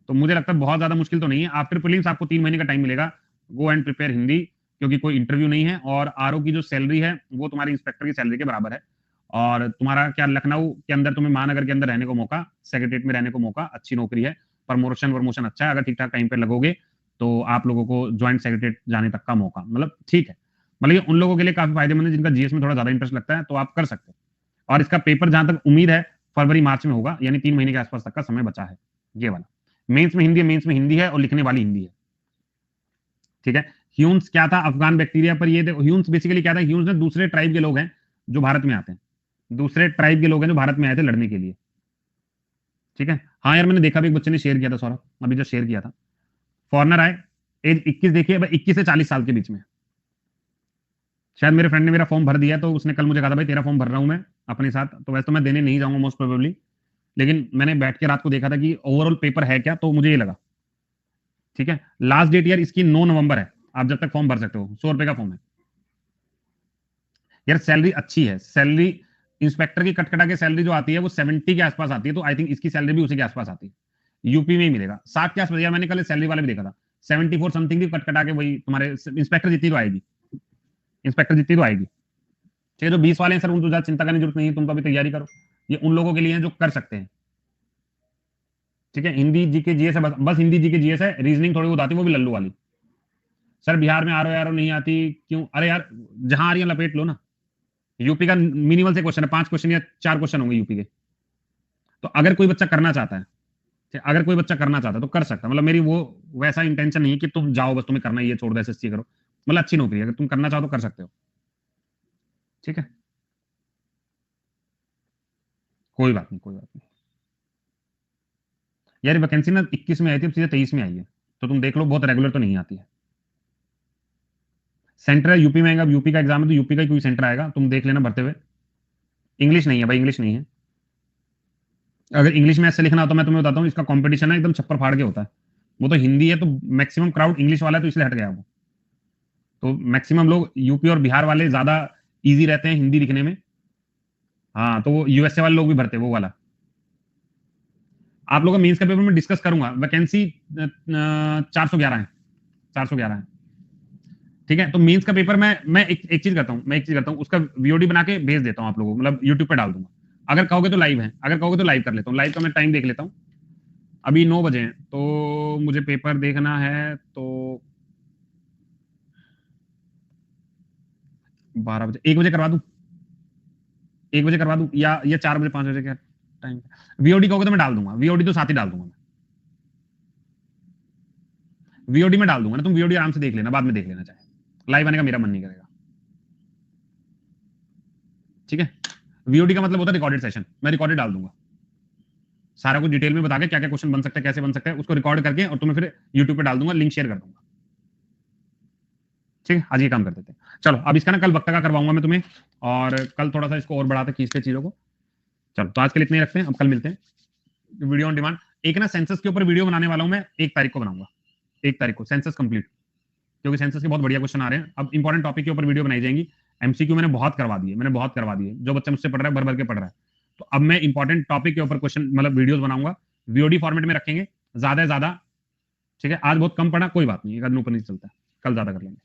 तो मुझे लगता है बहुत ज्यादा मुश्किल तो नहीं है। आफ्टर प्रीलिम्स आपको 3 महीने का टाइम मिलेगा, गो एंड प्रिपेयर हिंदी, क्योंकि कोई इंटरव्यू नहीं है। और आरओ की जो सैलरी है वो तुम्हारी इंस्पेक्टर की सैलरी के बराबर है। और तुम्हारा क्या, लखनऊ के अंदर तुम्हें महानगर के अंदर रहने को मौका, सेक्रेटरीट में रहने को मौका, अच्छी नौकरी है, प्रमोशन अच्छा है, अगर ठीक ठाक टाइम पे लगोगे तो आप लोगों को ज्वाइंट सेक्रेटरीट जाने तक का मौका, मतलब ठीक है। मतलब ये उन लोगों के लिए काफी फायदेमंद है जिनका जीएस में थोड़ा ज्यादा इंटरेस्ट लगता है, तो आप कर सकते हो। और इसका पेपर जहां तक उम्मीद है फरवरी मार्च में होगा, यानी 3 महीने के आसपास तक का समय बचा है ये वाला। मेंस में हिंदी है, मेंस में हिंदी है और लिखने वाली हिंदी है, ठीक है। ह्यून्स क्या था, अफगान बैक्टीरिया पर ये देखो, ह्यून्स बेसिकली क्या था, ह्यून्स ने दूसरे ट्राइब के लोग हैं जो भारत में आते हैं, दूसरे ट्राइब के लोग हैं जो भारत में आए थे लड़ने के लिए, ठीक है। हाँ यार मैंने देखा भी, एक बच्चे ने शेयर किया था सौरभ, अभी जो शेयर किया था, फॉरनर आए, एज 21 देखिए, 21 से 40 साल के बीच में। शायद मेरे फ्रेंड ने मेरा फॉर्म भर दिया, तो उसने कल मुझे कहा था भाई तेरा फॉर्म भर रहा हूं मैं अपने साथ, तो वैसे तो मैं देने नहीं जाऊंगा मोस्ट प्रोबेबली, लेकिन मैंने बैठ के रात को देखा था कि ओवरऑल पेपर है क्या, तो मुझे ये लगा, ठीक है। लास्ट डेट यार इसकी 9 नवंबर है, आप जब तक फॉर्म भर सकते हो, 100 रुपए का फॉर्म है यार। सैलरी अच्छी है, सैलरी इंस्पेक्टर की कटकटा के सैलरी जो आती है वो 70 के आसपास आती है, तो आई थिंक इसकी सैलरी भी उसी के आसपास आती है, यूपी में ही मिलेगा 60 के आसपास यार। मैंने कल सैलरी वाले भी देखा था 74 समथिंग भी कटकटा के, वही तुम्हारे इंस्पेक्टर जितनी तो आएगी, इंस्पेक्टर जितनी तो आएगी, ठीक है। जो 20 वाले हैं सर उनको ज्यादा चिंता करने की जरूरत नहीं है, तुम तो अभी तैयारी करो, ये उन लोगों के लिए है जो कर सकते हैं, ठीक है। हिंदी जीके जीएस है, बस हिंदी जीके जीएस है, रीजनिंग थोड़ी बहुत आती है वो भी लल्लू वाली। सर बिहार में आर ओ नहीं आती क्यों, अरे यार जहां आ रही है लपेट लो ना। यूपी का मिनिमल से क्वेश्चन है, 5 क्वेश्चन या 4 क्वेश्चन होंगे यूपी के, तो अगर कोई बच्चा करना चाहता है, अगर कोई बच्चा करना चाहता है तो कर सकता है, मतलब मेरी वो वैसा इंटेंशन नहीं है कि तुम जाओ बस तुम्हें करना ही है, छोड़ दो एसएससी करो, मतलब अच्छी नौकरी है, अगर तुम करना चाहो तो कर सकते हो, ठीक है। कोई बात नहीं, कोई बात नहीं यार, वैकेंसी ना 21 में आई थी, अब सीधे 23 में आई है, तो तुम देख लो, बहुत रेगुलर तो नहीं आती है। सेंटर यूपी में आएगा, यूपी का एग्जाम है तो यूपी का ही कोई सेंटर आएगा, तुम देख लेना भरते हुए। इंग्लिश नहीं है भाई, इंग्लिश नहीं है। अगर इंग्लिश में ऐसे लिखना हो तो मैं तुम्हें बताता हूँ, इसका कंपटीशन है एकदम छप्पर फाड़ के होता है, वो तो हिंदी है तो मैक्सिमम क्राउड इंग्लिश वाला है, तो इसलिए हट गया वो, तो मैक्सिमम लोग यूपी और बिहार वाले ज्यादा इजी रहते हैं हिंदी लिखने में। हाँ तो वो यूएसए वाले लोग भी भरते हैं वो वाला। आप लोगों का मेंस का पेपर में डिस्कस करूंगा, वैकेंसी 411 है, 411 है, ठीक है। तो मेंस का पेपर मैं एक चीज करता हूँ, मैं एक चीज करता हूँ, उसका वीओडी बना के भेज देता हूँ आप लोगों को, मतलब यूट्यूब पे डाल दूंगा, अगर कहोगे तो लाइव है, अगर कहोगे तो लाइव कर लेता हूँ, लाइव का मैं टाइम देख लेता हूँ। अभी 9 बजे हैं तो मुझे पेपर देखना है, तो 12 बजे, 1 बजे करवा दूं, 1 बजे करवा दूं, या 4 बजे, 5 बजे, क्या टाइम। वीओडी कहोगे तो मैं डाल दूंगा, वीओडी तो साथ ही डाल दूंगा मैं, वीओडी में डाल दूंगा ना, तुम वीओडी आराम से देख लेना, बाद में देख लेना, चाहे लाइव आने का मेरा मन नहीं करेगा, ठीक है। वीओडी का मतलब होता है रिकॉर्डेड सेशन, मैं रिकॉर्डेड डाल दूंगा, सारा कुछ डिटेल में बता के क्या क्या क्वेश्चन बन सकता है, कैसे बन सकता है, उसको रिकॉर्ड करके और तुम्हें फिर यूट्यूब पे डाल दूंगा, लिंक शेयर कर दूंगा, ठीक है। आज ये काम कर देते हैं, चलो अब इसका ना कल वक्त का करवाऊंगा मैं तुम्हें, और कल थोड़ा सा इसको और बढ़ाते खींचते चीजों को। चलो तो आज के लिए इतने ही रखते हैं, अब कल मिलते हैं वीडियो ऑन डिमांड। एक ना सेंसस के ऊपर वीडियो बनाने वाला हूं मैं, 1 तारीख को बनाऊंगा, 1 तारीख को सेंसस कंप्लीट, क्योंकि सेंसस के बहुत बढ़िया क्वेश्चन आ रहे हैं, अब इंपॉर्टेंट टॉपिक के ऊपर वीडियो बनाई जाएंगी। एमसीक्यू मैंने बहुत करवा दिए, मैंने बहुत करवा दिए, जो बच्चा मुझसे पढ़ रहा है भर भर के पढ़ रहा है, तो अब मैं इंपॉर्टेंट टॉपिक के ऊपर क्वेश्चन मतलब वीडियोस बनाऊंगा, वीओडी फॉर्मेट में रखेंगे, ज्यादा से ज्यादा, ठीक है। आज बहुत कम पढ़ा, कोई बात नहीं, एक आदमी ऊपर नहीं चलता, कल ज्यादा कर लेंगे,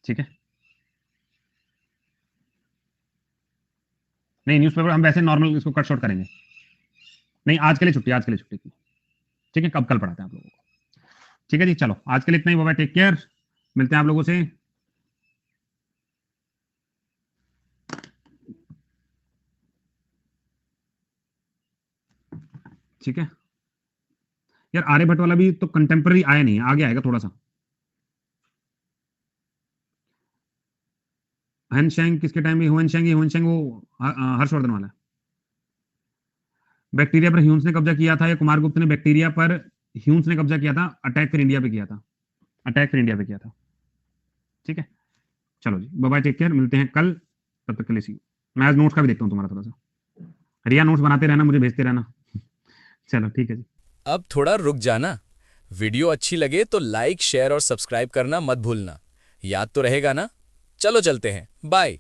ठीक है। नहीं न्यूज़पेपर हम वैसे नॉर्मल इसको कट शॉर्ट करेंगे, नहीं आज के लिए छुट्टी, आज के लिए छुट्टी, ठीक है। कब कल पढ़ाते हैं आप लोगों को, ठीक है जी। चलो आज के लिए इतना ही, बाय, टेक केयर, मिलते हैं आप लोगों से। ठीक है यार, आर्यभट्ट वाला भी तो कंटेम्प्रेरी आया नहीं है, आगे आएगा थोड़ा सा। हेनशैंग किसके टाइम में, ह्यूएनशैंग वो हर्षवर्धन वाला। बैक्टीरिया पर ह्यून्स ने कब्जा किया था या कुमारगुप्त ने बैक्टीरिया पर ह्यून्स ने कब्जा किया था, अटैक फिर इंडिया पे किया था, अटैक फिर इंडिया पे किया था, ठीक है। चलो जी बाय बाय, टेक केयर, मिलते हैं कल, तब तक के लिए सी। मैं आज नोट्स का भी देखता हूँ तुम्हारा थोड़ा सा, रिया नोट्स बनाते रहना, मुझे भेजते रहना। चलो ठीक है जी। अब थोड़ा रुक जाना, वीडियो अच्छी लगे तो लाइक शेयर और सब्सक्राइब करना मत भूलना, याद तो रहेगा ना। चलो चलते हैं, बाय।